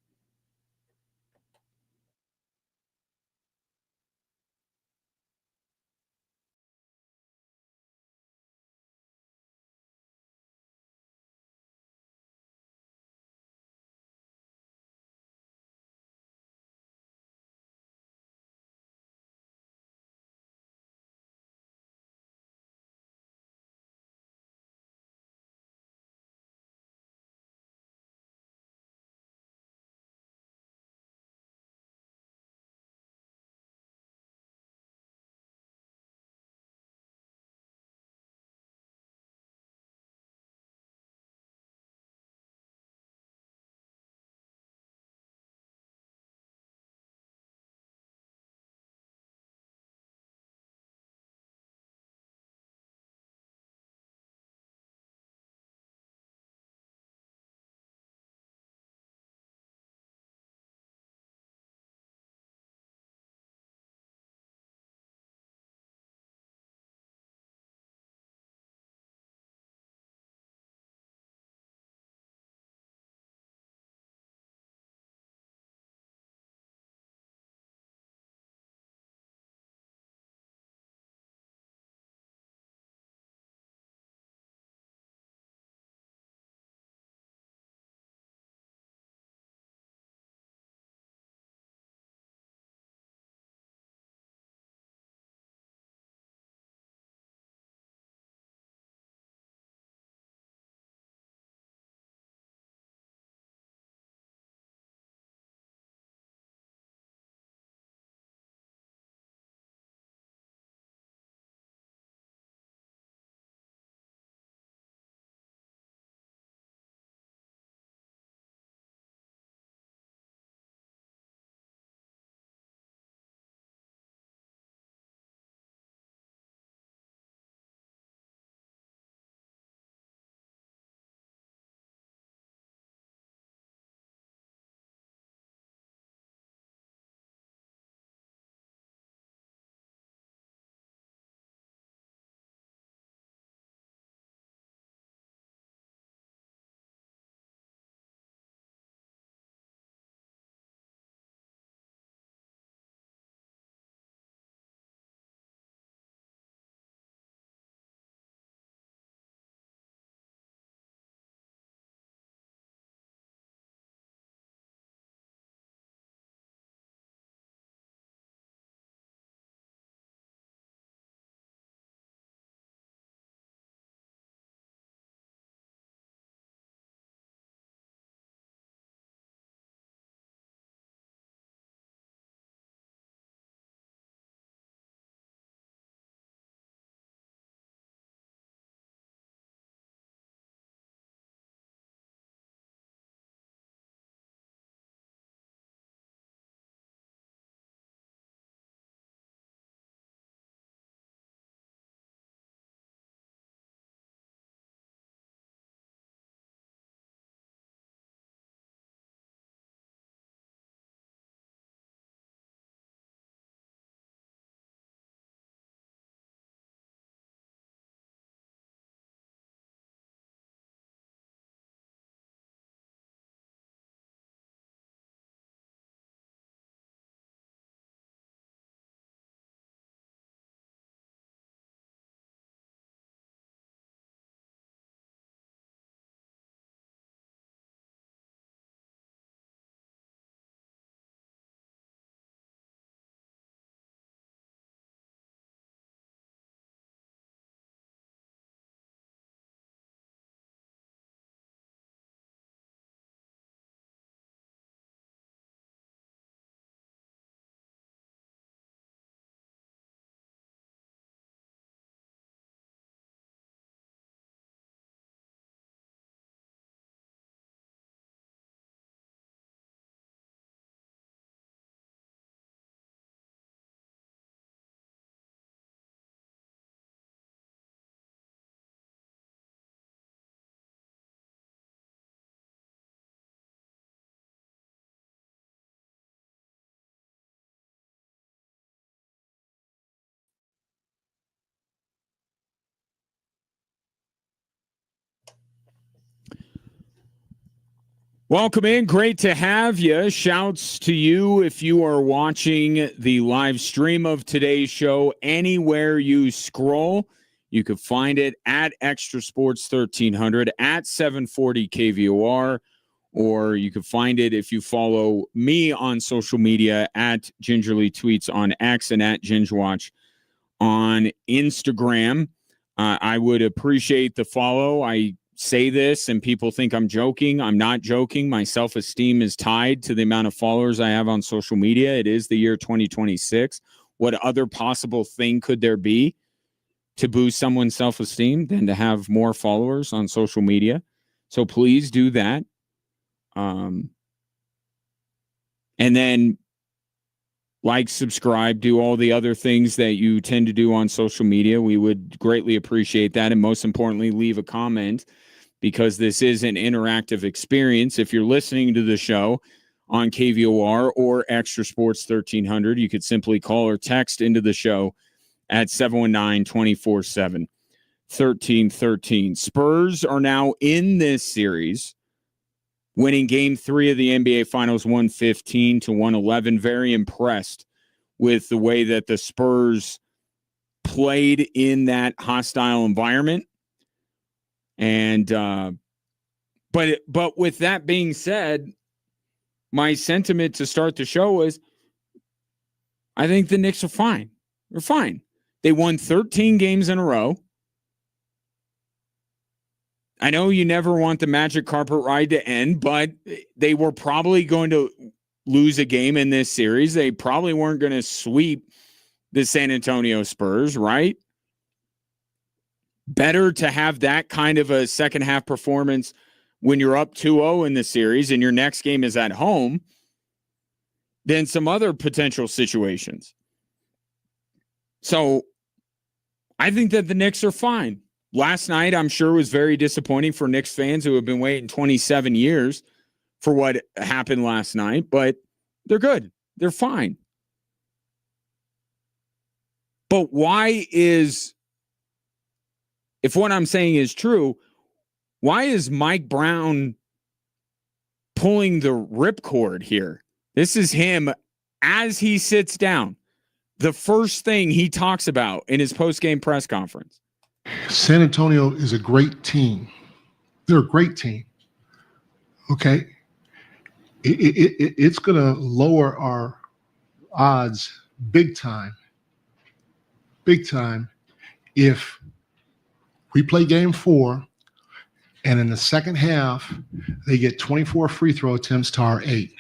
Welcome in. Great to have you. Shouts to you if you are watching the live stream of today's show. Anywhere you scroll, you can find it at Extra Sports 1300, at 740 KVOR, or you can find it if you follow me on social media at Gingerly Tweets on X and at Gingerwatch on Instagram. I would appreciate the follow. I say this and people think I'm joking. I'm not joking. My self-esteem is tied to the amount of followers I have on social media. It is the year 2026. What other possible thing could there be to boost someone's self-esteem than to have more followers on social media? So please do that. And then like, subscribe, do all the other things that you tend to do on social media. We would greatly appreciate that. And most importantly, leave a comment, because this is an interactive experience. If you're listening to the show on KVOR or Extra Sports 1300, you could simply call or text into the show at 719-247-1313. Spurs are now in this series, winning Game 3 of the NBA Finals 115-111. Very impressed with the way that the Spurs played in that hostile environment. And but with that being said, my sentiment to start the show is I think the Knicks are fine. They're fine. They won 13 games in a row. I know you never want the magic carpet ride to end, but they were probably going to lose a game in this series. They probably weren't going to sweep the San Antonio Spurs, right? Better to have that kind of a second half performance when you're up 2-0 in the series and your next game is at home than some other potential situations. So I think that the Knicks are fine. Last night, I'm sure, was very disappointing for Knicks fans who have been waiting 27 years for what happened last night, but they're good. They're fine. But why is, if what I'm saying is true, why is Mike Brown pulling the ripcord here? This is him as he sits down. The first thing he talks about in his post-game press conference. San Antonio is a great team. They're a great team. Okay. It's going to lower our odds big time if we play game 4 and in the second half they get 24 free throw attempts to our 8.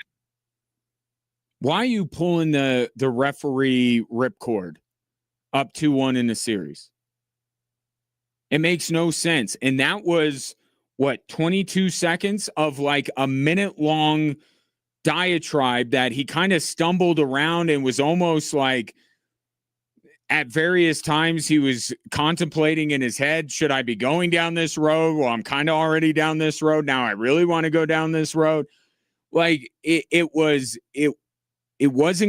Why are you pulling the referee ripcord up 2-1 in the series? It makes no sense. And that was, 22 seconds of like a minute-long diatribe that he kind of stumbled around and was almost like at various times he was contemplating in his head, should I be going down this road? Well, I'm kind of already down this road. Now I really want to go down this road. Like it wasn't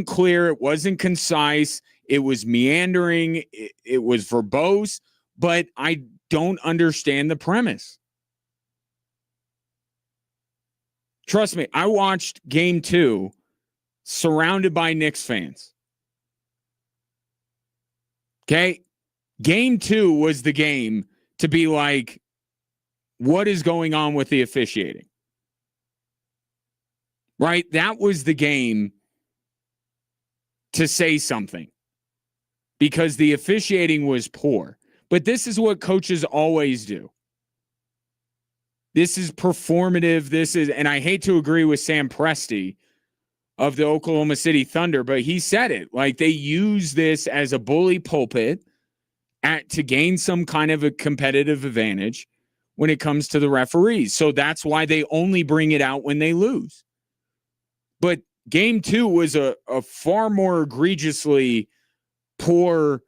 clear. It wasn't concise. It was meandering. It was verbose, but I don't understand the premise. Trust me, I watched game 2 surrounded by Knicks fans. Okay? Game 2 was the game to be like, what is going on with the officiating? Right? That was the game to say something because the officiating was poor. But this is what coaches always do. This is performative. And I hate to agree with Sam Presti of the Oklahoma City Thunder, but he said it. Like, they use this as a bully pulpit to gain some kind of a competitive advantage when it comes to the referees. So that's why they only bring it out when they lose. But game 2 was a far more egregiously poor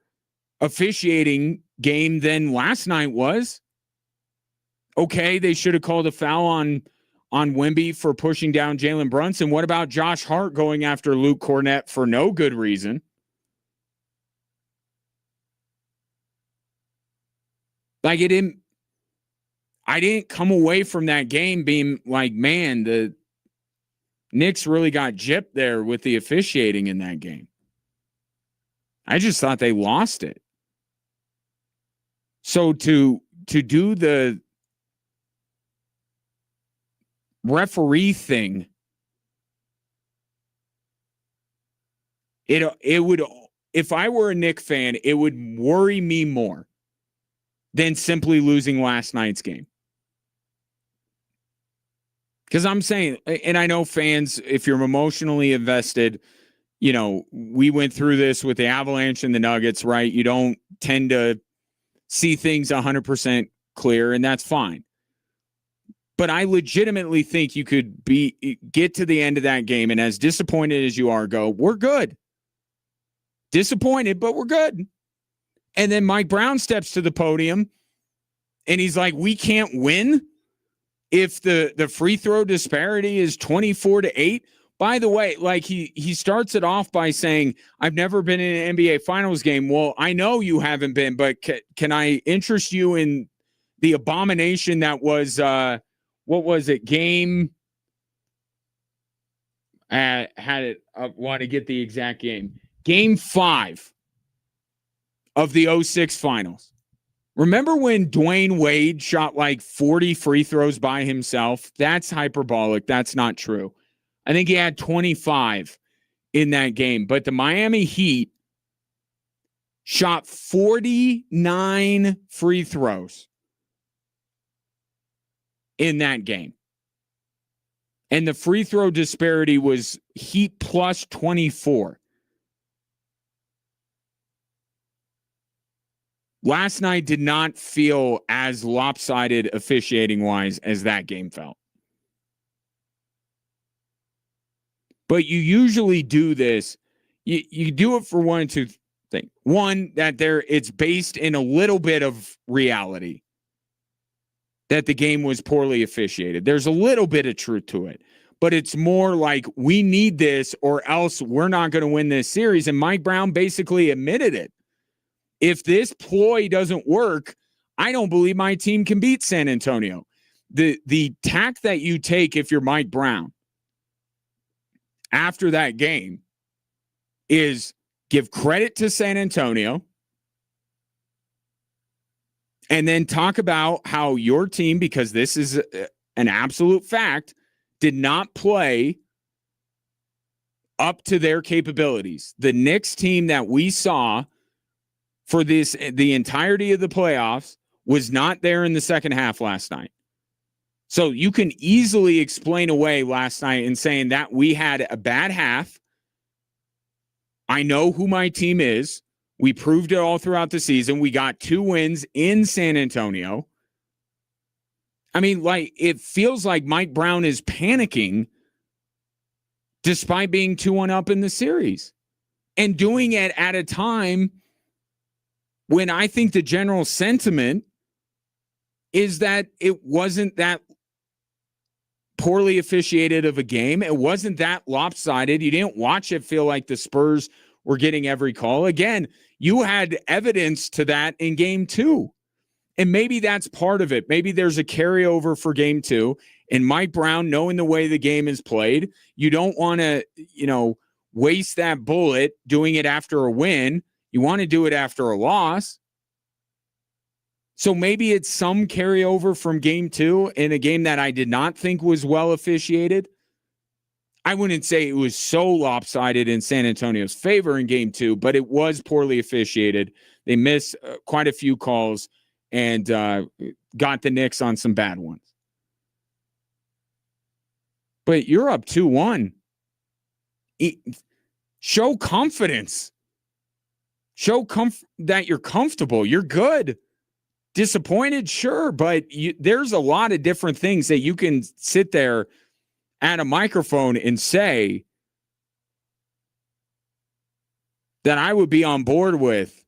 officiating game than last night was. Okay, they should have called a foul on Wemby for pushing down Jalen Brunson. What about Josh Hart going after Luke Cornett for no good reason? Like, I didn't come away from that game being like, man, Knicks really got gypped there with the officiating in that game. I just thought they lost it. So to do the referee thing, it would, if I were a Knicks fan, it would worry me more than simply losing last night's game. Because I'm saying, and I know fans, if you're emotionally invested, we went through this with the Avalanche and the Nuggets, right? You don't tend to see things 100% clear, and that's fine. But I legitimately think you could get to the end of that game, and as disappointed as you are, go, we're good. Disappointed, but we're good. And then Mike Brown steps to the podium, and he's like, we can't win if the free throw disparity is 24-8. By the way, like he starts it off by saying, I've never been in an NBA Finals game. Well, I know you haven't been, but can I interest you in the abomination that was, what was it? Game, had it, want to get the exact game. Game 5 of the 06 Finals. Remember when Dwayne Wade shot like 40 free throws by himself? That's hyperbolic. That's not true. I think he had 25 in that game. But the Miami Heat shot 49 free throws in that game. And the free throw disparity was Heat plus 24. Last night did not feel as lopsided officiating-wise as that game felt. But you usually do this. You do it for one or two things. One, that it's based in a little bit of reality that the game was poorly officiated. There's a little bit of truth to it. But it's more like we need this or else we're not going to win this series. And Mike Brown basically admitted it. If this ploy doesn't work, I don't believe my team can beat San Antonio. The tack that you take if you're Mike Brown after that game is give credit to San Antonio and then talk about how your team, because this is an absolute fact, did not play up to their capabilities. The Knicks team that we saw for the entirety of the playoffs was not there in the second half last night. So you can easily explain away last night and saying that we had a bad half. I know who my team is. We proved it all throughout the season. We got 2 wins in San Antonio. I mean, like, it feels like Mike Brown is panicking despite being 2-1 up in the series and doing it at a time when I think the general sentiment is that it wasn't that poorly officiated of a game. It wasn't that lopsided. You didn't watch it feel like the Spurs were getting every call. Again, you had evidence to that in game 2. And maybe that's part of it. Maybe there's a carryover for game 2. And Mike Brown, knowing the way the game is played, you don't want to, waste that bullet doing it after a win. You want to do it after a loss. So maybe it's some carryover from game 2 in a game that I did not think was well officiated. I wouldn't say it was so lopsided in San Antonio's favor in game 2, but it was poorly officiated. They missed quite a few calls and got the Knicks on some bad ones. But you're up 2-1. Show confidence. Show that you're comfortable. You're good. Disappointed, sure, but there's a lot of different things that you can sit there at a microphone and say that I would be on board with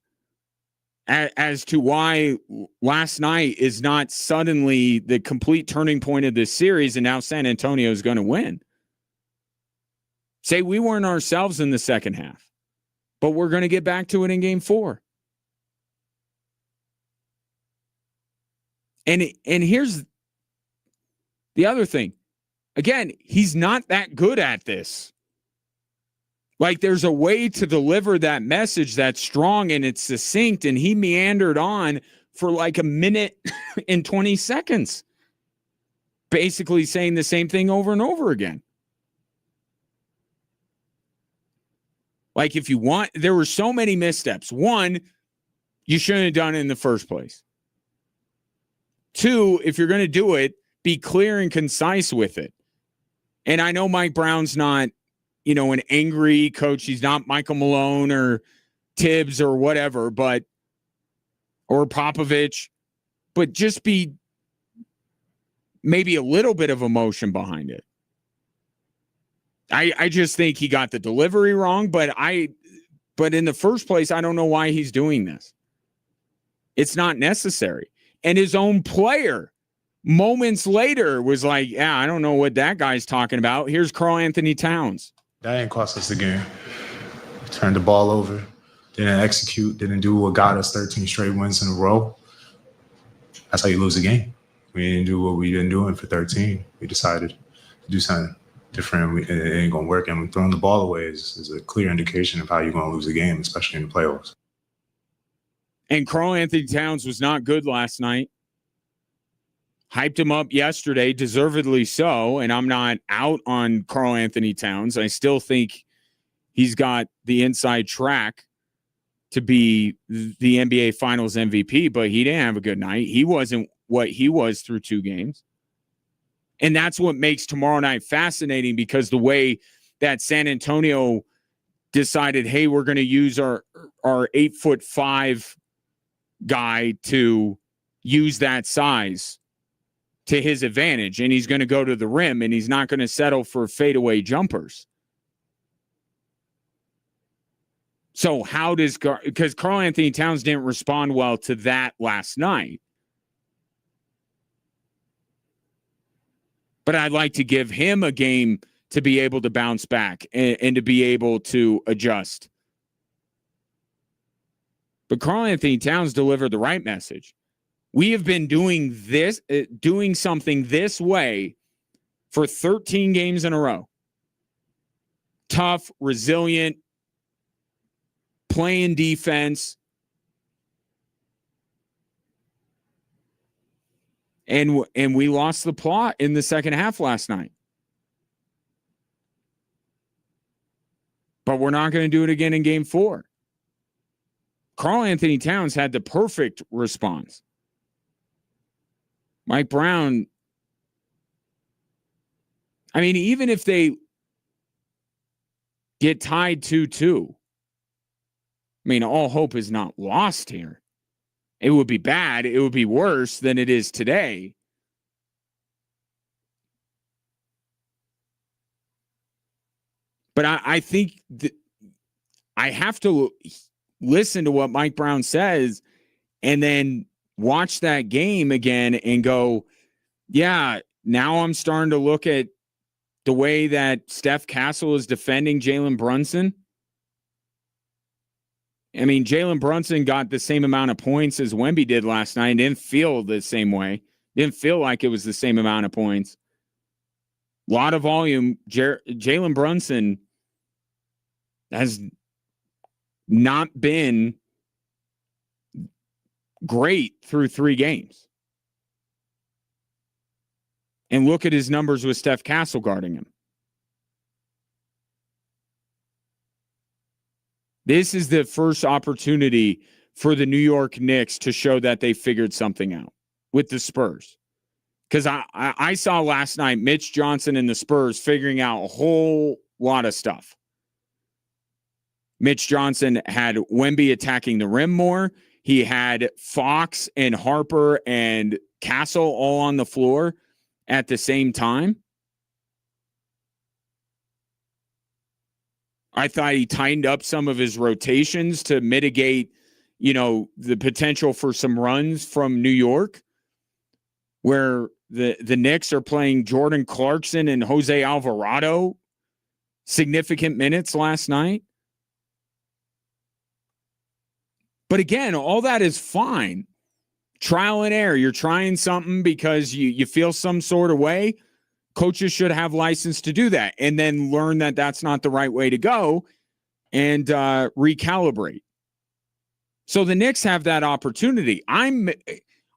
as to why last night is not suddenly the complete turning point of this series and now San Antonio is going to win. Say we weren't ourselves in the second half, but we're going to get back to it in game 4. And here's the other thing. Again, he's not that good at this. Like, there's a way to deliver that message that's strong and it's succinct, and he meandered on for like a minute and 20 seconds, basically saying the same thing over and over again. Like, if you want, there were so many missteps. One, you shouldn't have done it in the first place. Two, if you're going to do it, be clear and concise with it. And I know Mike Brown's not, an angry coach. He's not Michael Malone or Tibbs or whatever, or Popovich, but just be maybe a little bit of emotion behind it. I just think he got the delivery wrong, but in the first place, I don't know why he's doing this. It's not necessary. And his own player moments later was like, yeah, I don't know what that guy's talking about. Here's Karl Anthony Towns. That didn't cost us the game. Turned the ball over, didn't execute, didn't do what got us 13 straight wins in a row. That's how you lose a game. We didn't do what we've been doing for 13. We decided to do something different. It ain't going to work. And throwing the ball away is a clear indication of how you're going to lose a game, especially in the playoffs. And Karl Anthony Towns was not good last night. Hyped him up yesterday, deservedly so, and I'm not out on Karl Anthony Towns. I still think he's got the inside track to be the NBA Finals MVP, but he didn't have a good night. He wasn't what he was through 2 games. And that's what makes tomorrow night fascinating, because the way that San Antonio decided, hey, we're going to use our 8'5" guy to use that size to his advantage, and he's going to go to the rim, and he's not going to settle for fadeaway jumpers. So how does because Karl Anthony Towns didn't respond well to that last night. But I'd like to give him a game to be able to bounce back and to be able to adjust. But Karl Anthony Towns delivered the right message. We have been doing something this way for 13 games in a row. Tough, resilient, playing defense. And we lost the plot in the second half last night. But we're not going to do it again in game 4. Karl Anthony Towns had the perfect response. Mike Brown, I mean, even if they get tied 2-2, I mean, all hope is not lost here. It would be bad. It would be worse than it is today. But I think that I have to listen to what Mike Brown says and then watch that game again and go, yeah, now I'm starting to look at the way that Steph Castle is defending Jalen Brunson. I mean, Jalen Brunson got the same amount of points as Wemby did last night and didn't feel the same way. Didn't feel like it was the same amount of points. A lot of volume. Jalen Brunson has not been great through 3 games. And look at his numbers with Steph Castle guarding him. This is the first opportunity for the New York Knicks to show that they figured something out with the Spurs. Because I saw last night Mitch Johnson and the Spurs figuring out a whole lot of stuff. Mitch Johnson had Wemby attacking the rim more. He had Fox and Harper and Castle all on the floor at the same time. I thought he tightened up some of his rotations to mitigate, the potential for some runs from New York, where the Knicks are playing Jordan Clarkson and Jose Alvarado significant minutes last night. But again, all that is fine. Trial and error. You're trying something because you feel some sort of way. Coaches should have license to do that and then learn that that's not the right way to go and recalibrate. So the Knicks have that opportunity. I'm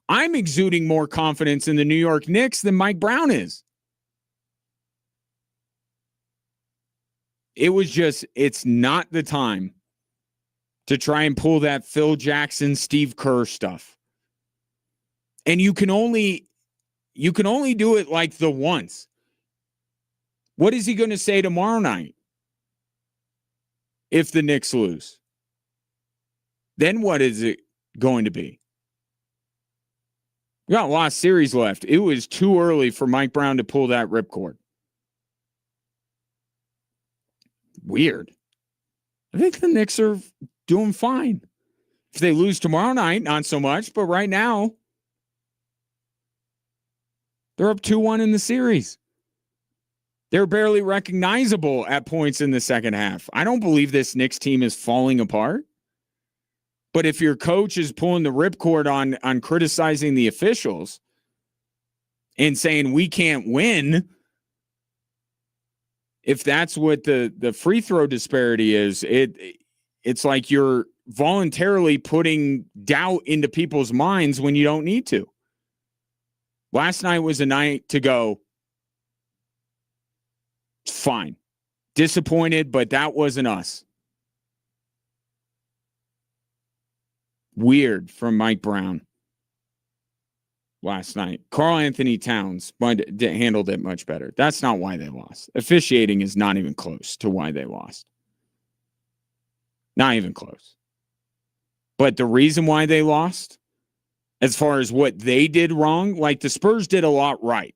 exuding more confidence in the New York Knicks than Mike Brown is. It's not the time to try and pull that Phil Jackson, Steve Kerr stuff. And you can only do it like the once. What is he going to say tomorrow night if the Knicks lose? Then what is it going to be? We got a lost series left. It was too early for Mike Brown to pull that ripcord. Weird. I think the Knicks are doing fine. If they lose tomorrow night, not so much, but right now, they're up 2-1 in the series. They're barely recognizable at points in the second half. I don't believe this Knicks team is falling apart. But if your coach is pulling the ripcord on criticizing the officials and saying we can't win, if that's what the free throw disparity is, it's like you're voluntarily putting doubt into people's minds when you don't need to. Last night was a night to go, fine. Disappointed, but that wasn't us. Weird from Mike Brown last night. Karl Anthony Towns handled it much better. That's not why they lost. Officiating is not even close to why they lost. Not even close. But the reason why they lost, as far as what they did wrong, like the Spurs did a lot right.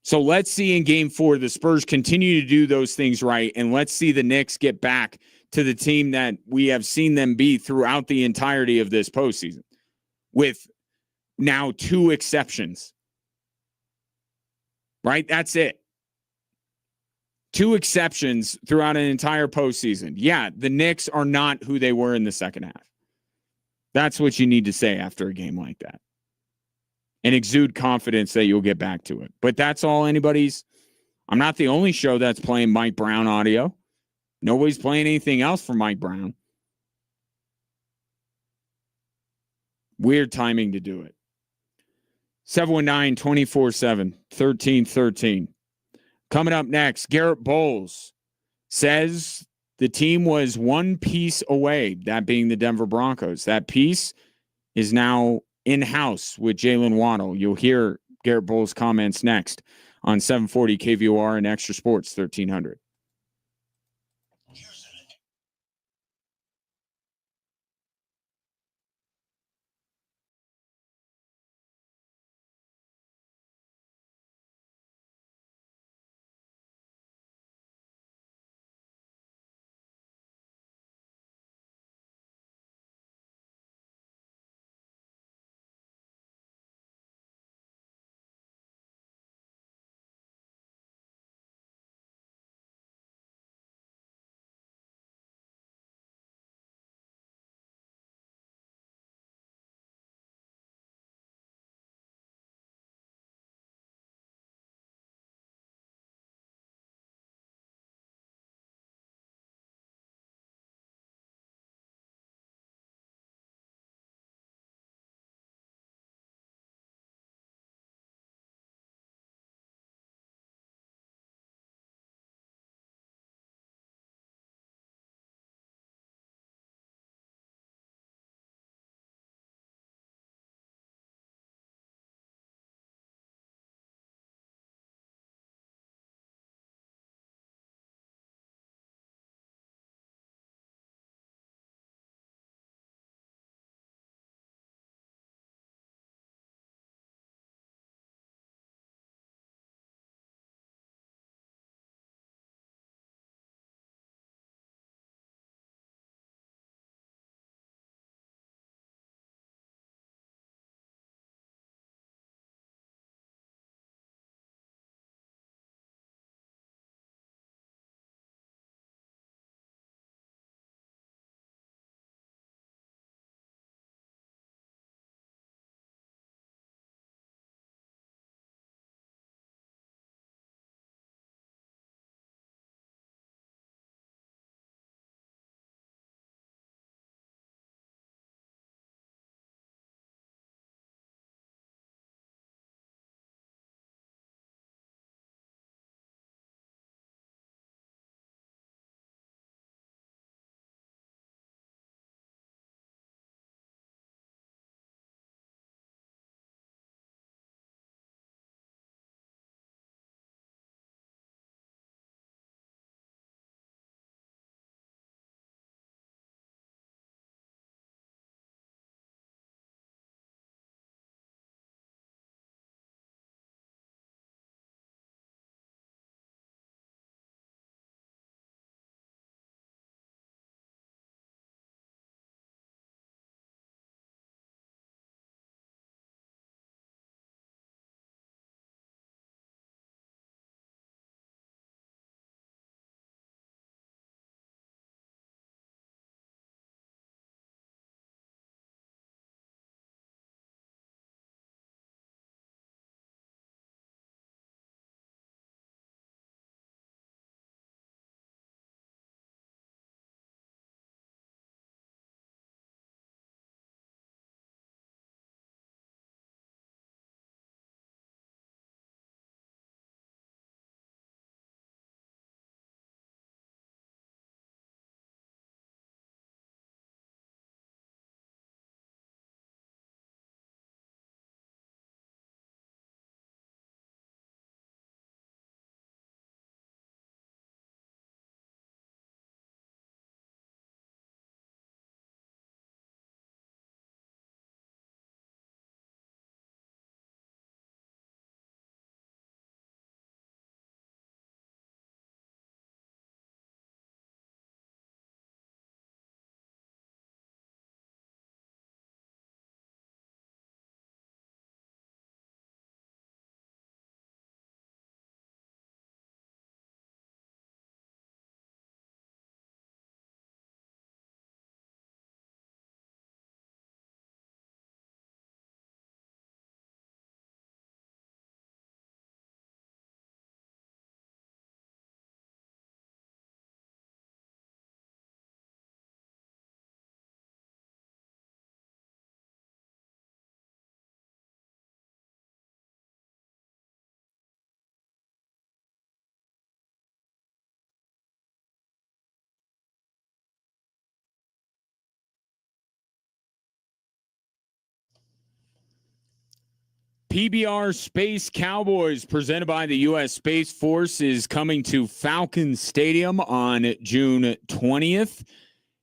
So let's see in game 4, the Spurs continue to do those things right, and let's see the Knicks get back to the team that we have seen them be throughout the entirety of this postseason, with now 2 exceptions. Right? That's it. 2 exceptions throughout an entire postseason. Yeah, the Knicks are not who they were in the second half. That's what you need to say after a game like that. And exude confidence that you'll get back to it. But that's all I'm not the only show that's playing Mike Brown audio. Nobody's playing anything else for Mike Brown. Weird timing to do it. 719-24-7-1313. Coming up next, Garrett Bowles says the team was 1 piece away, that being the Denver Broncos. That piece is now in-house with Jalen Waddle. You'll hear Garrett Bowles' comments next on 740 KVOR and Extra Sports 1300. PBR Space Cowboys, presented by the U.S. Space Force, is coming to Falcon Stadium on June 20th.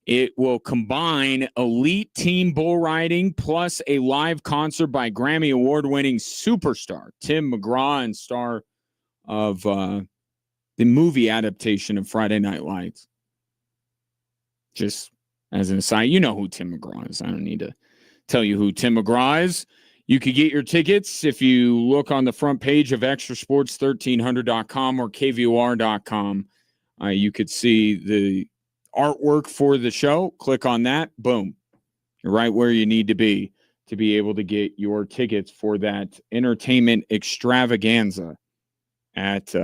It will combine elite team bull riding plus a live concert by Grammy Award-winning superstar Tim McGraw and star of the movie adaptation of Friday Night Lights. Just as an aside, you know who Tim McGraw is. I don't need to tell you who Tim McGraw is. You could get your tickets if you look on the front page of extrasports1300.com or kvor.com. You could see the artwork for the show. Click on that. Boom. You're right where you need to be able to get your tickets for that entertainment extravaganza at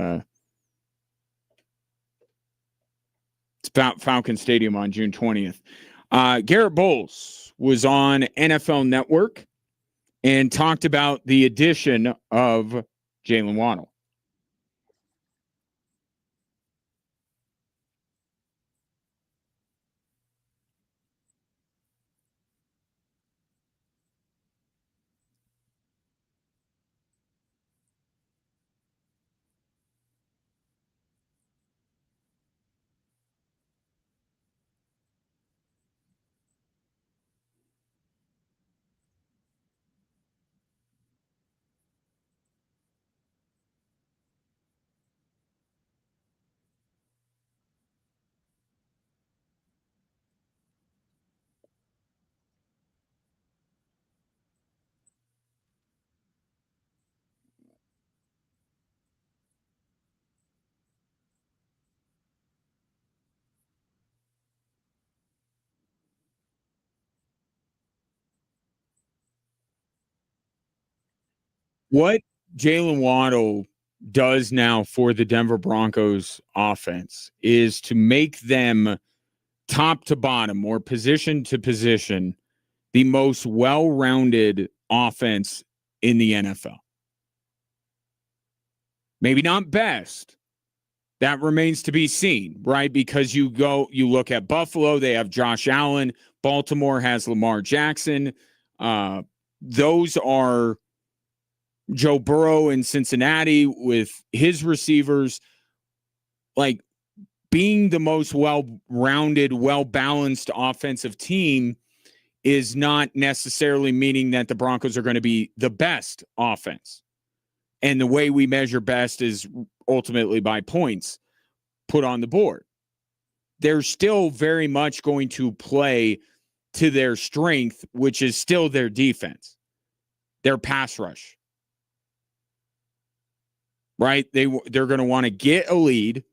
Falcon Stadium on June 20th. Garrett Bowles was on NFL Network and talked about the addition of Jalen Waddle. What Jalen Waddle does now for the Denver Broncos offense is to make them top to bottom or position to position the most well-rounded offense in the NFL. Maybe not best. That remains to be seen, right? Because you look at Buffalo, they have Josh Allen. Baltimore has Lamar Jackson. Those are Joe Burrow in Cincinnati with his receivers. Like, being the most well-rounded, well-balanced offensive team is not necessarily meaning that the Broncos are going to be the best offense. And the way we measure best is ultimately by points put on the board. They're still very much going to play to their strength, which is still their defense, their pass rush. Right? They're going to want to get a lead,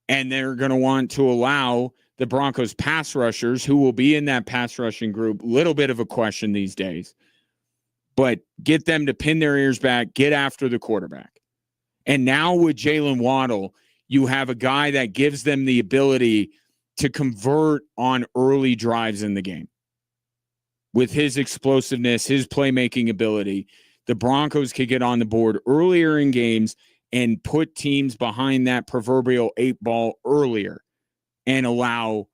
and they're going to want to allow the Broncos pass rushers, who will be in that pass rushing group, little bit of a question these days, but get them to pin their ears back, get after the quarterback. And now with Jalen Waddle, you have a guy that gives them the ability to convert on early drives in the game. With his explosiveness, his playmaking ability, the Broncos could get on the board earlier in games and put teams behind that proverbial 8 ball earlier and allow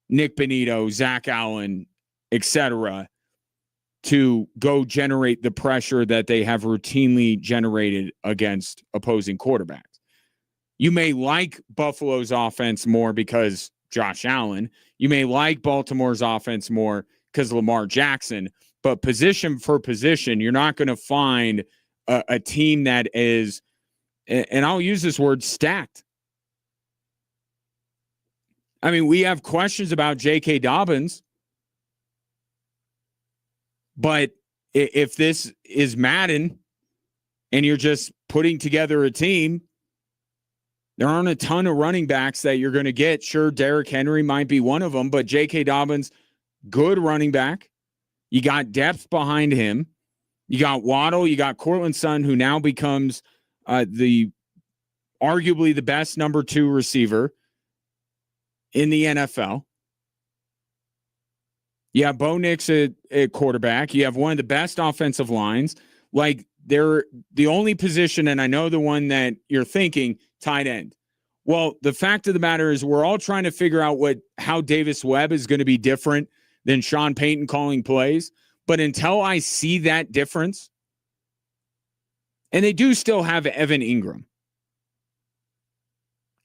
Nick Bonito, Zach Allen, etc., to go generate the pressure that they have routinely generated against opposing quarterbacks. You may like Buffalo's offense more because Josh Allen. You may like Baltimore's offense more because Lamar Jackson. But position for position, you're not going to find a team that is, and I'll use this word, stacked. I mean, we have questions about J.K. Dobbins, but if this is Madden and you're just putting together a team, there aren't a ton of running backs that you're going to get. Sure, Derrick Henry might be one of them, but J.K. Dobbins, good running back. You got depth behind him. You got Waddle. You got Courtland Sutton, who now becomes arguably the best number 2 receiver in the NFL. You have Bo Nix at quarterback. You have one of the best offensive lines. Like, they're the only position, and I know the one that you're thinking, tight end. Well, the fact of the matter is we're all trying to figure out how Davis Webb is going to be different than Sean Payton calling plays. But until I see that difference, And they do still have Evan Ingram.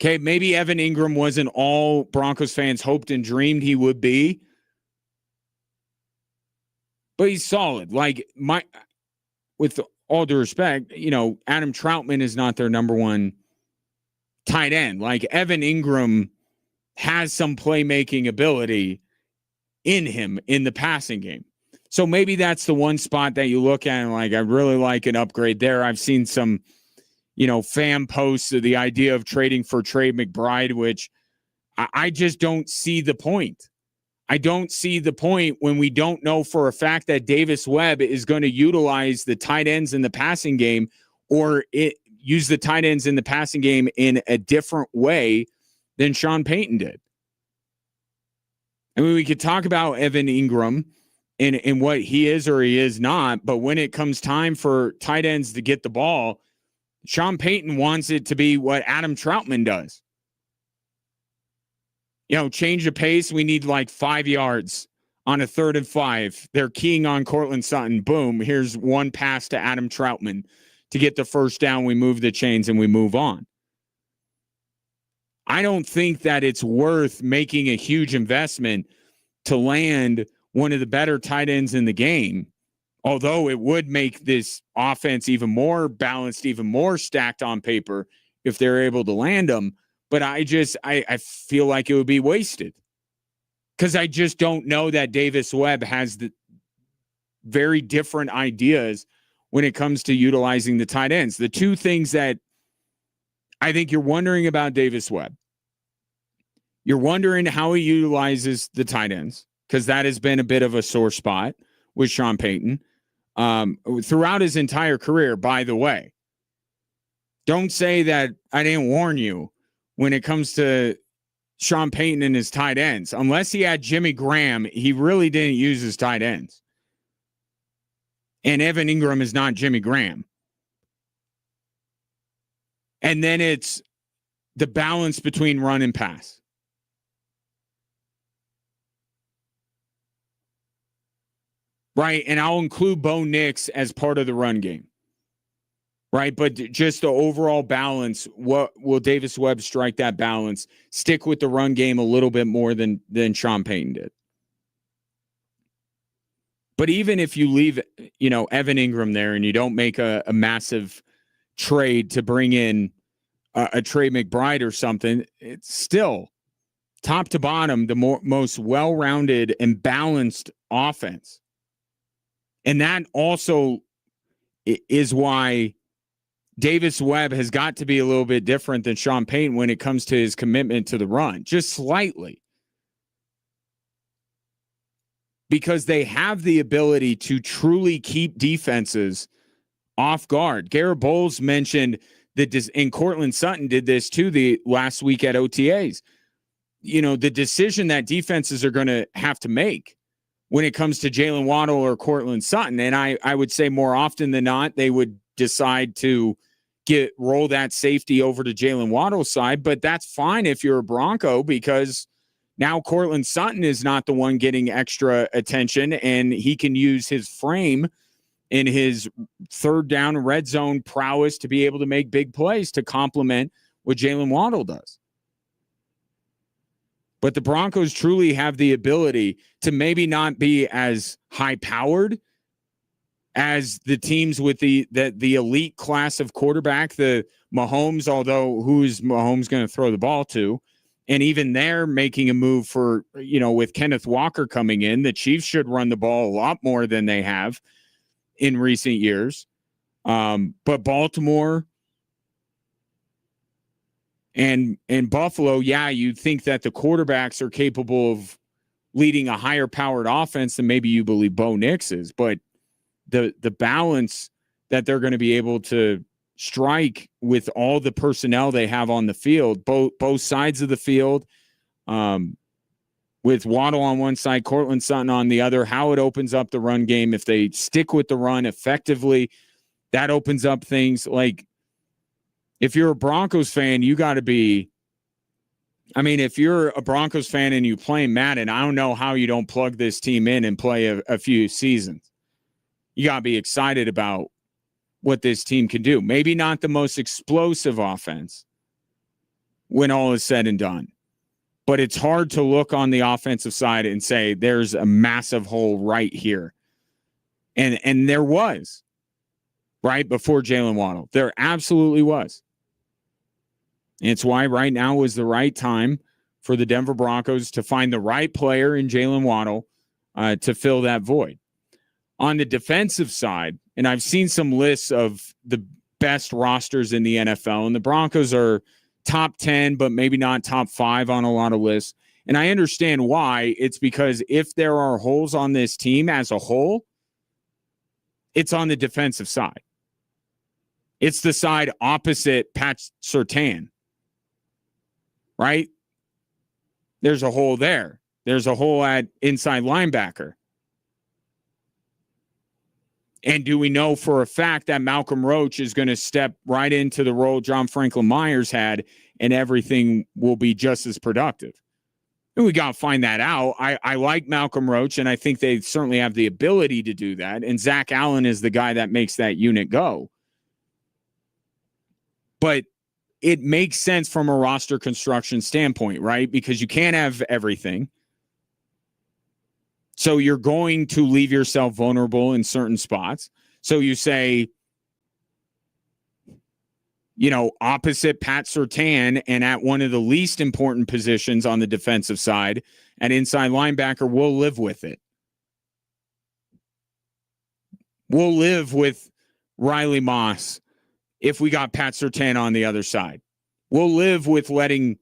Okay, maybe Evan Ingram wasn't all Broncos fans hoped and dreamed he would be, but he's solid. Like, with all due respect, Adam Troutman is not their number one tight end. Like, Evan Ingram has some playmaking ability in him in the passing game. So maybe that's the one spot that you look at and like, I really like an upgrade there. I've seen some, fan posts of the idea of trading for Trey McBride, which I just don't see the point. I don't see the point when we don't know for a fact that Davis Webb is going to utilize the tight ends in the passing game or use the tight ends in the passing game in a different way than Sean Payton did. I mean, we could talk about Evan Ingram and what he is or he is not, but when it comes time for tight ends to get the ball, Sean Payton wants it to be what Adam Troutman does. Change the pace. We need like 5 yards on a 3rd and 5. They're keying on Cortland Sutton. Boom. Here's one pass to Adam Troutman to get the first down. We move the chains and we move on. I don't think that it's worth making a huge investment to land one of the better tight ends in the game, although it would make this offense even more balanced, even more stacked on paper if they're able to land them. But I feel like it would be wasted because I just don't know that Davis Webb has the very different ideas when it comes to utilizing the tight ends. The two things that I think you're wondering about Davis Webb, you're wondering how he utilizes the tight ends because that has been a bit of a sore spot with Sean Payton throughout his entire career, by the way. Don't say that I didn't warn you when it comes to Sean Payton and his tight ends. Unless he had Jimmy Graham, he really didn't use his tight ends. And Evan Ingram is not Jimmy Graham. And then it's the balance between run and pass. Right, and I'll include Bo Nix as part of the run game. Right, but just the overall balance, what will Davis Webb strike that balance, stick with the run game a little bit more than Sean Payton did. But even if you leave, Evan Ingram there and you don't make a massive trade to bring in a Trey McBride or something, it's still top to bottom the most well-rounded and balanced offense. And that also is why Davis Webb has got to be a little bit different than Sean Payton when it comes to his commitment to the run, just slightly. Because they have the ability to truly keep defenses off guard. Garrett Bowles mentioned that, and Cortland Sutton did this too the last week at OTAs. The decision that defenses are going to have to make when it comes to Jalen Waddle or Cortland Sutton. And I would say more often than not, they would decide to roll that safety over to Jalen Waddle's side. But that's fine if you're a Bronco, because now Cortland Sutton is not the one getting extra attention, and he can use his frame in his third down red zone prowess to be able to make big plays to complement what Jalen Waddle does. But the Broncos truly have the ability to maybe not be as high-powered as the teams with the elite class of quarterback, the Mahomes, although who's Mahomes going to throw the ball to? And even they're making a move for, with Kenneth Walker coming in, the Chiefs should run the ball a lot more than they have in recent years. But Baltimore and Buffalo, yeah, you'd think that the quarterbacks are capable of leading a higher powered offense than maybe you believe Bo Nix is. But the balance that they're going to be able to strike with all the personnel they have on the field, both sides of the field, with Waddle on one side, Cortland Sutton on the other, how it opens up the run game. If they stick with the run effectively, that opens up things. Like, if you're a Broncos fan, you got to be, if you're a Broncos fan and you play Madden, I don't know how you don't plug this team in and play a few seasons. You got to be excited about what this team can do. Maybe not the most explosive offense when all is said and done, but it's hard to look on the offensive side and say there's a massive hole right here. And there was, right before Jalen Waddle. There absolutely was. And it's why right now is the right time for the Denver Broncos to find the right player in Jalen Waddle to fill that void. On the defensive side, and I've seen some lists of the best rosters in the NFL, and the Broncos are top 10, but maybe not top 5 on a lot of lists. And I understand why. It's because if there are holes on this team as a whole, it's on the defensive side. It's the side opposite Pat Surtain, right? There's a hole there. There's a hole at inside linebacker. And do we know for a fact that Malcolm Roach is going to step right into the role John Franklin Myers had and everything will be just as productive? And we got to find that out. I like Malcolm Roach, and I think they certainly have the ability to do that. And Zach Allen is the guy that makes that unit go. But it makes sense from a roster construction standpoint, right? Because you can't have everything. So you're going to leave yourself vulnerable in certain spots. So you say, opposite Pat Surtain and at one of the least important positions on the defensive side, at inside linebacker, we'll live with it. We'll live with Riley Moss if we got Pat Surtain on the other side. We'll live with letting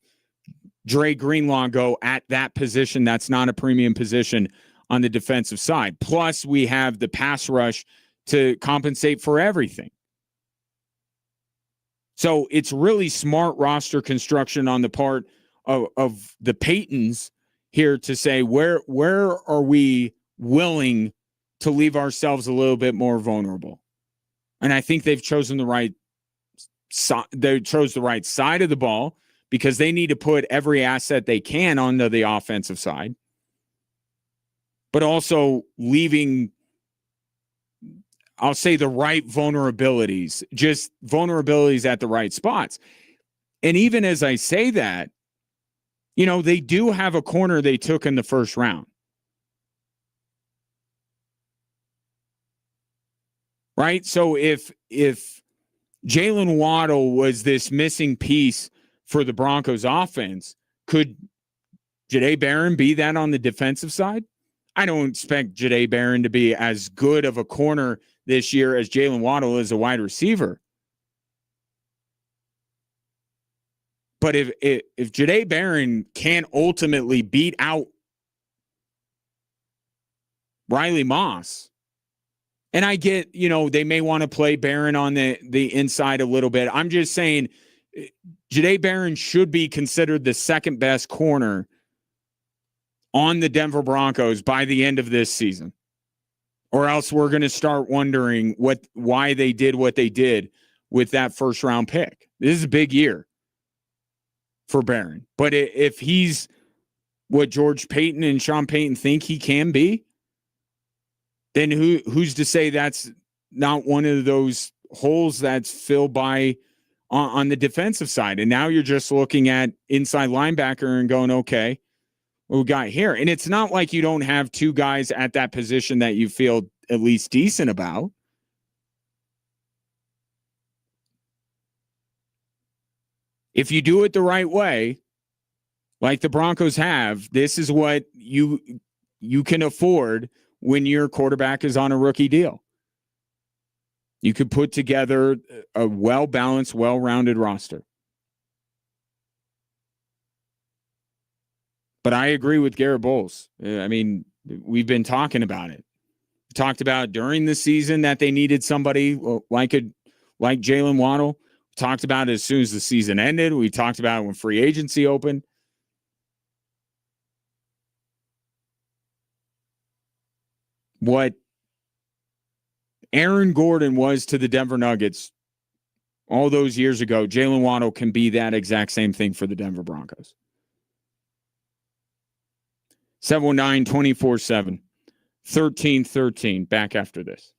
Dre Greenlaw go at that position that's not a premium position on the defensive side. Plus, we have the pass rush to compensate for everything. So it's really smart roster construction on the part of the Paytons here to say, where are we willing to leave ourselves a little bit more vulnerable? And I think they've chosen the right they chose the right side of the ball because they need to put every asset they can onto the offensive side, but also leaving, I'll say, the right vulnerabilities, just vulnerabilities at the right spots. And even as I say that, they do have a corner they took in the first round. Right? So if Jalen Waddle was this missing piece for the Broncos offense, could Jahdae Barron be that on the defensive side? I don't expect Jahdae Barron to be as good of a corner this year as Jalen Waddle is a wide receiver. But if Jahdae Barron can't ultimately beat out Riley Moss, and I get, they may want to play Barron on the inside a little bit. I'm just saying Jahdae Barron should be considered the second best corner on the Denver Broncos by the end of this season. Or else we're going to start wondering why they did what they did with that first round pick. This is a big year for Barron. But if he's what George Payton and Sean Payton think he can be, then who's to say that's not one of those holes that's filled by on the defensive side? And now you're just looking at inside linebacker and going, okay, what we got here? And it's not like you don't have two guys at that position that you feel at least decent about. If you do it the right way, like the Broncos have, this is what you can afford when your quarterback is on a rookie deal. You could put together a well-balanced, well-rounded roster. But I agree with Garrett Bowles. I mean, we've been talking about it. We talked about during the season that they needed somebody like Jalen Waddle. We talked about it as soon as the season ended. We talked about it when free agency opened. What Aaron Gordon was to the Denver Nuggets all those years ago, Jalen Waddle can be that exact same thing for the Denver Broncos. 719-24-7, 13-13, back after this.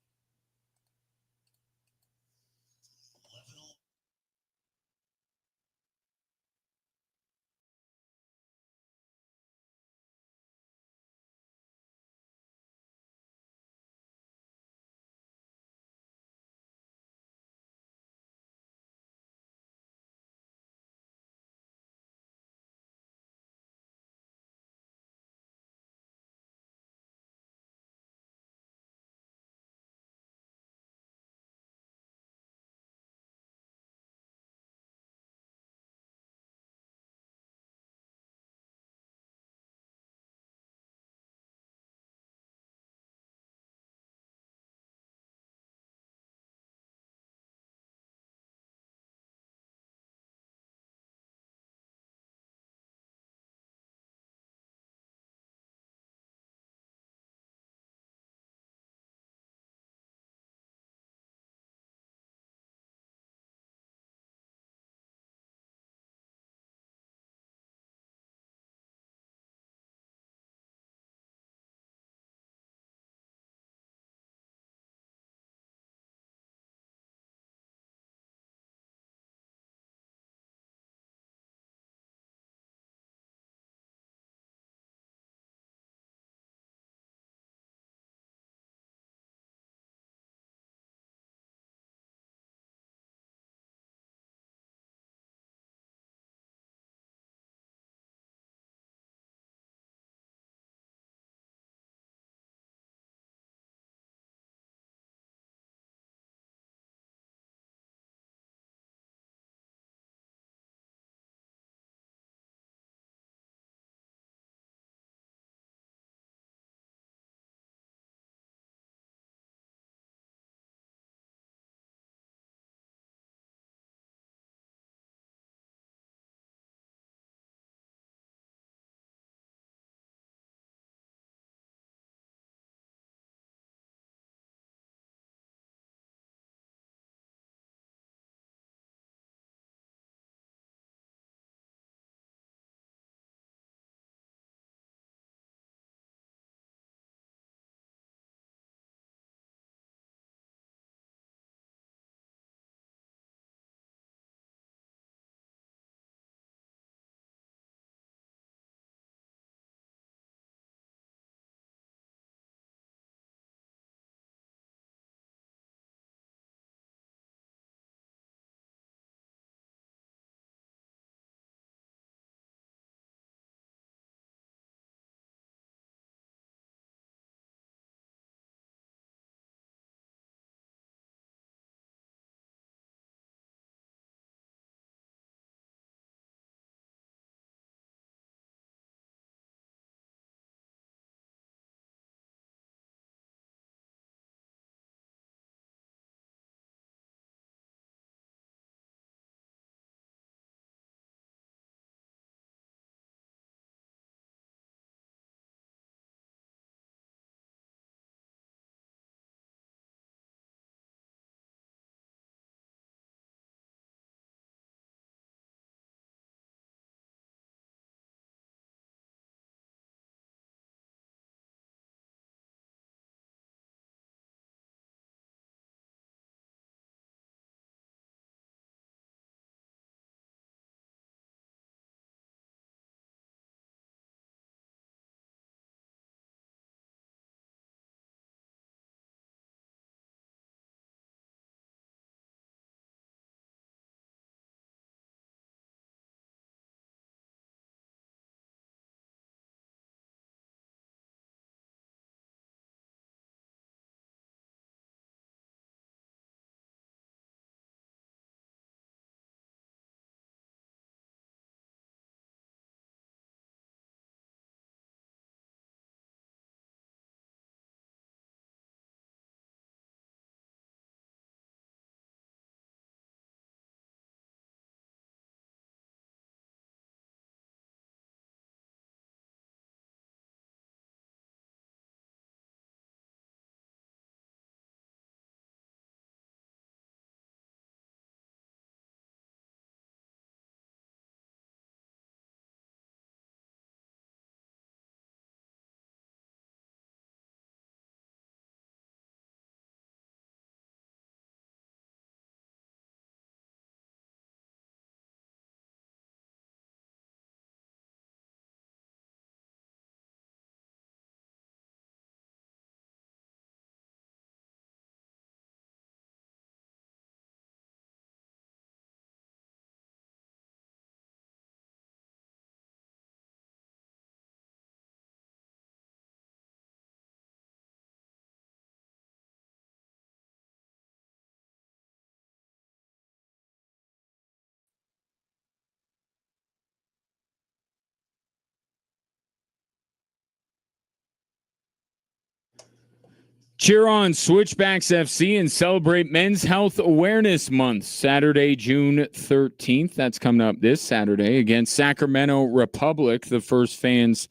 Cheer on Switchbacks FC and celebrate Men's Health Awareness Month, Saturday, June 13th. That's coming up this Saturday against Sacramento Republic. The first fans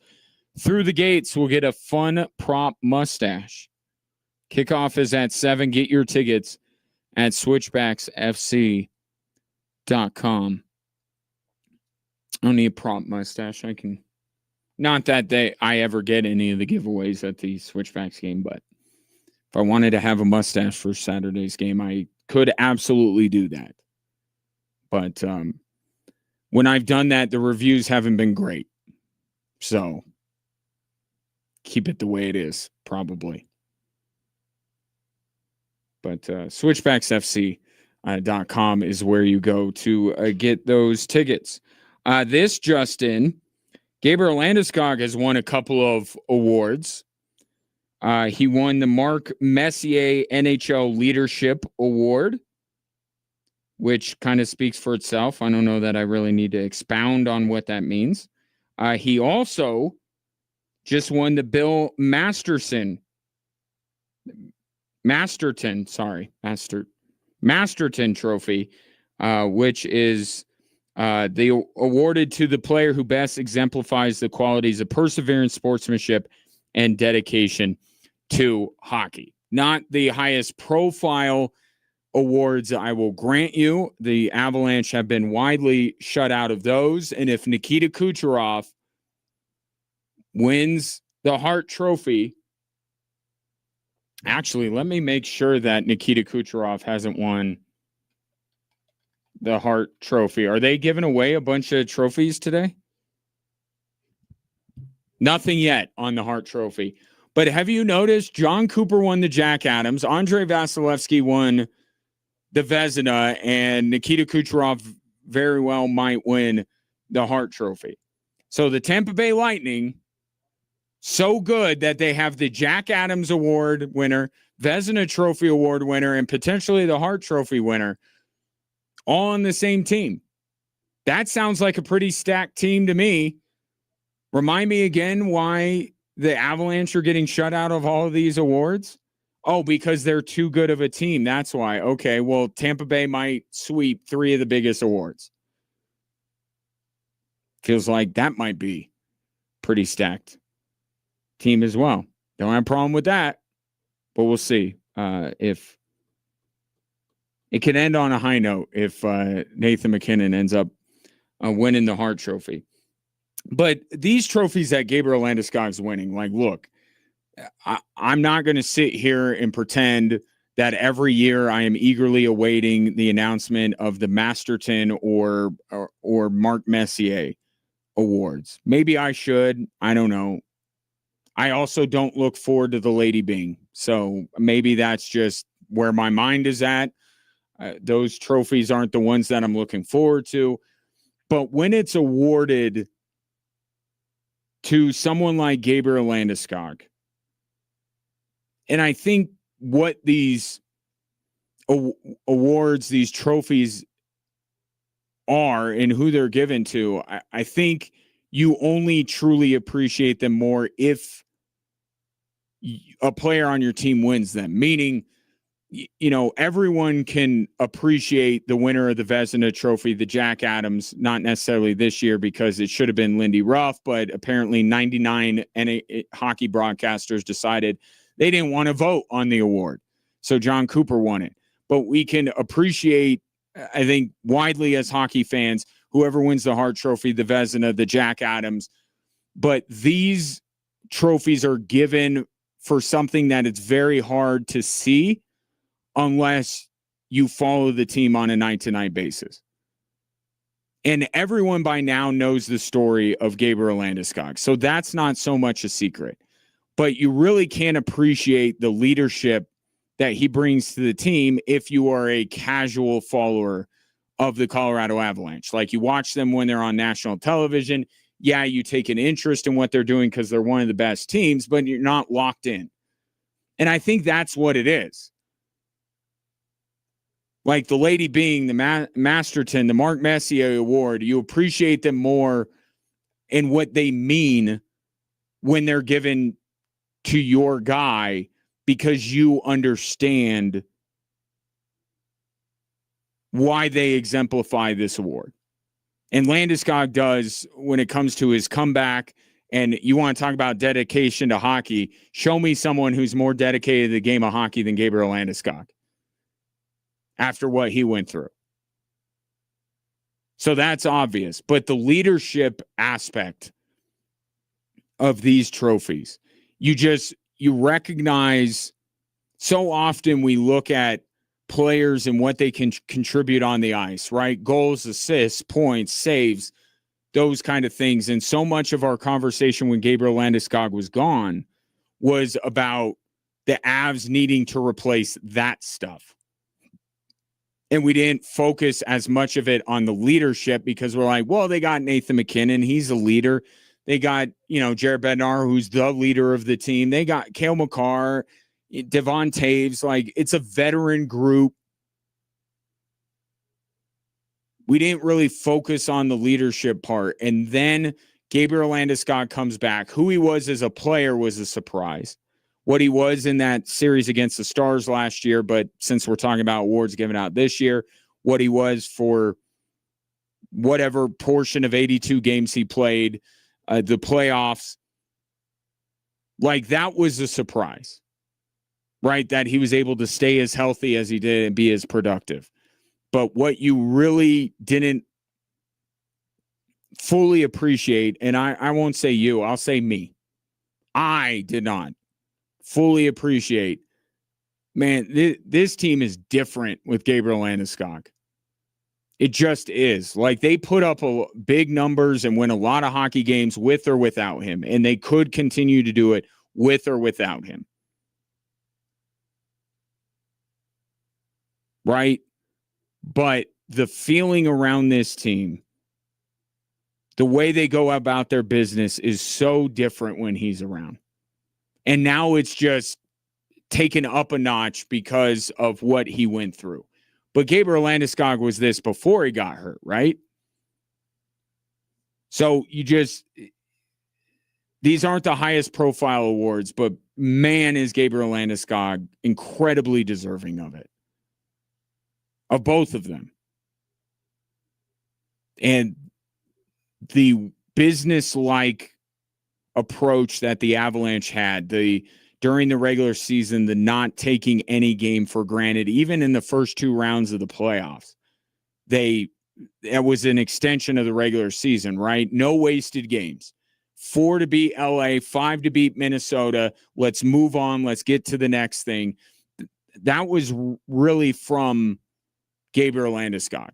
through the gates will get a fun prop mustache. Kickoff is at 7. Get your tickets at switchbacksfc.com. I don't need a prop mustache. I can, not that I ever get any of the giveaways at the Switchbacks game, but if I wanted to have a mustache for Saturday's game, I could absolutely do that. But when I've done that, the reviews haven't been great. So keep it the way it is, probably. But switchbacksfc.com is where you go to get those tickets. This just in, Gabriel Landeskog has won a couple of awards. He won the Mark Messier NHL Leadership Award, which kind of speaks for itself. I don't know that I really need to expound on what that means. He also just won the Bill Masterton Trophy, which is they awarded to the player who best exemplifies the qualities of perseverance, sportsmanship, and dedication to hockey. Not the highest profile awards I will grant you. The Avalanche have been widely shut out of those. And if Nikita Kucherov wins the Hart Trophy, actually, let me make sure that Nikita Kucherov hasn't won the Hart Trophy. Are they giving away a bunch of trophies today? Nothing yet on the Hart Trophy. But have you noticed John Cooper won the Jack Adams, Andrei Vasilevsky won the Vezina, and Nikita Kucherov very well might win the Hart Trophy. So the Tampa Bay Lightning, so good that they have the Jack Adams Award winner, Vezina Trophy Award winner, and potentially the Hart Trophy winner all on the same team. That sounds like a pretty stacked team to me. Remind me again why the Avalanche are getting shut out of all of these awards? Oh, because they're too good of a team. That's why. Okay, well, Tampa Bay might sweep 3 of the biggest awards. Feels like that might be pretty stacked team as well. Don't have a problem with that, but we'll see if it can end on a high note if Nathan McKinnon ends up winning the Hart Trophy. But these trophies that Gabriel Landeskog's winning, like, look, I'm not going to sit here and pretend that every year I am eagerly awaiting the announcement of the Masterton or Mark Messier awards. Maybe I should. I don't know. I also don't look forward to the Lady Bing. So maybe that's just where my mind is at. Those trophies aren't the ones that I'm looking forward to. But when it's awarded to someone like Gabriel Landeskog, and I think what these awards, these trophies are and who they're given to, I think you only truly appreciate them more if a player on your team wins them. Meaning, you know, everyone can appreciate the winner of the Vezina Trophy, the Jack Adams, not necessarily this year because it should have been Lindy Ruff, but apparently 99 hockey broadcasters decided they didn't want to vote on the award. So John Cooper won it. But we can appreciate, I think, widely as hockey fans, whoever wins the Hart Trophy, the Vezina, the Jack Adams. But these trophies are given for something that it's very hard to see unless you follow the team on a night-to-night basis. And everyone by now knows the story of Gabriel Landeskog. So that's not so much a secret. But you really can't appreciate the leadership that he brings to the team if you are a casual follower of the Colorado Avalanche. Like, you watch them when they're on national television. Yeah, you take an interest in what they're doing because they're one of the best teams, but you're not locked in. And I think that's what it is. Like the Lady Bing, the Masterton, the Mark Messier Award, you appreciate them more in what they mean when they're given to your guy because you understand why they exemplify this award. And Landeskog does when it comes to his comeback. And you want to talk about dedication to hockey, show me someone who's more dedicated to the game of hockey than Gabriel Landeskog after what he went through. So that's obvious. But the leadership aspect of these trophies, you recognize so often we look at players and what they can contribute on the ice, right? Goals, assists, points, saves, those kind of things. And so much of our conversation when Gabriel Landeskog was gone was about the Avs needing to replace that stuff. And we didn't focus as much of it on the leadership because we're like, well, they got Nathan McKinnon. He's a leader. They got, Jared Bednar, who's the leader of the team. They got Cale Makar, Devon Taves. Like, it's a veteran group. We didn't really focus on the leadership part. And then Gabriel Landeskog comes back. Who he was as a player was a surprise. What he was in that series against the Stars last year, but since we're talking about awards given out this year, what he was for whatever portion of 82 games he played, the playoffs, like that was a surprise, right? That he was able to stay as healthy as he did and be as productive. But what you really didn't fully appreciate, and I won't say you, I'll say me, I did not fully appreciate, man, this team is different with Gabriel Landeskog. It just is. Like, they put up big numbers and win a lot of hockey games with or without him, and they could continue to do it with or without him. Right? But the feeling around this team, the way they go about their business is so different when he's around. And now it's just taken up a notch because of what he went through. But Gabriel Landeskog was this before he got hurt, right? So these aren't the highest profile awards, but man, is Gabriel Landeskog incredibly deserving of it. Of both of them. And the business-like approach that the Avalanche had, during the regular season, the not taking any game for granted, even in the first two rounds of the playoffs, that was an extension of the regular season, right? No wasted games. 4 to beat LA, 5 to beat Minnesota. Let's move on. Let's get to the next thing. That was really from Gabriel Landeskog.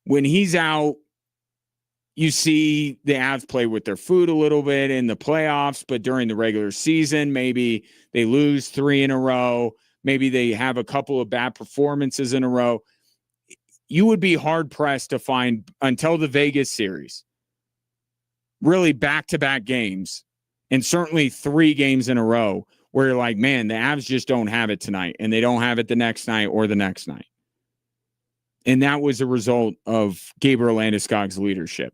When he's out, you see the Avs play with their food a little bit in the playoffs, but during the regular season, maybe they lose 3 in a row. Maybe they have a couple of bad performances in a row. You would be hard-pressed to find, until the Vegas series, really back-to-back games, and certainly 3 games in a row, where you're like, man, the Avs just don't have it tonight, and they don't have it the next night or the next night. And that was a result of Gabriel Landeskog's leadership.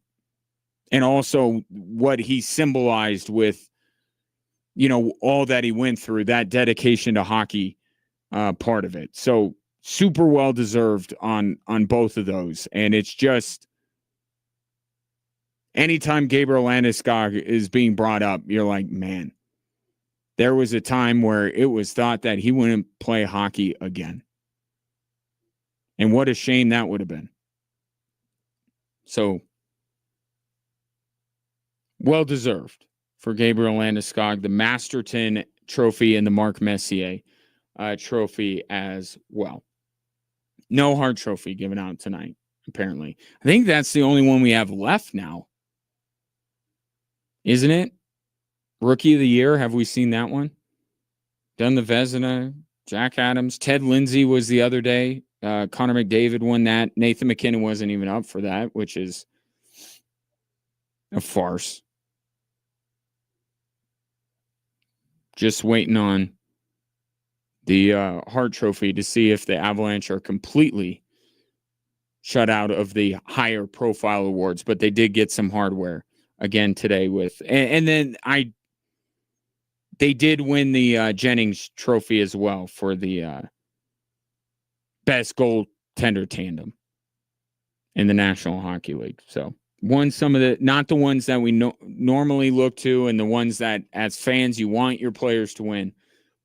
And also what he symbolized with, all that he went through, that dedication to hockey part of it. So super well deserved on both of those. And it's just, anytime Gabriel Landeskog is being brought up, you're like, man, there was a time where it was thought that he wouldn't play hockey again. And what a shame that would have been. So, well deserved for Gabriel Landeskog, the Masterton Trophy and the Mark Messier Trophy as well. No Hart Trophy given out tonight, apparently. I think that's the only one we have left now. Isn't it? Rookie of the Year, have we seen that one? Done the Vezina, Jack Adams. Ted Lindsay was the other day. Connor McDavid won that. Nathan McKinnon wasn't even up for that, which is a farce. Just waiting on the Hart Trophy to see if the Avalanche are completely shut out of the higher profile awards, but they did get some hardware again today with, and then they did win the Jennings Trophy as well for the best goaltender tandem in the National Hockey League. So won some of the, not the ones that we normally look to and the ones that as fans you want your players to win,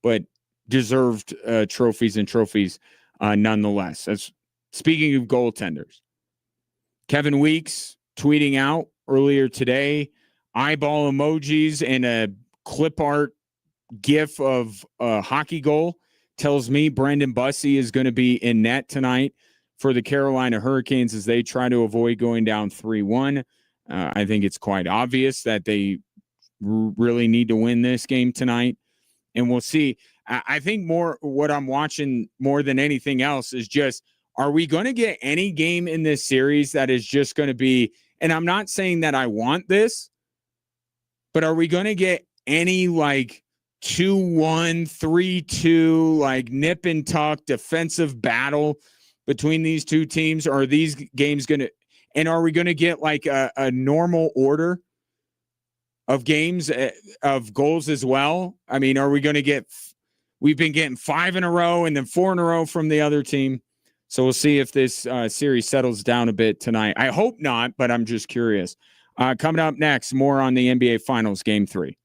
but deserved trophies nonetheless. That's speaking of goaltenders. Kevin Weeks tweeting out earlier today, eyeball emojis and a clip art gif of a hockey goal tells me Brendan Bussey is going to be in net tonight for the Carolina Hurricanes as they try to avoid going down 3-1. I think it's quite obvious that they really need to win this game tonight. And we'll see. I think more what I'm watching more than anything else is just, are we going to get any game in this series that is just going to be, and I'm not saying that I want this, but are we going to get any like 2-1, 3-2, like nip and tuck defensive battle between these two teams? Or are these games going to, and are we going to get like a normal order of games, of goals as well? I mean, are we going to get, we've been getting 5 in a row and then 4 in a row from the other team. So we'll see if this series settles down a bit tonight. I hope not, but I'm just curious. Coming up next, more on the NBA Finals Game 3.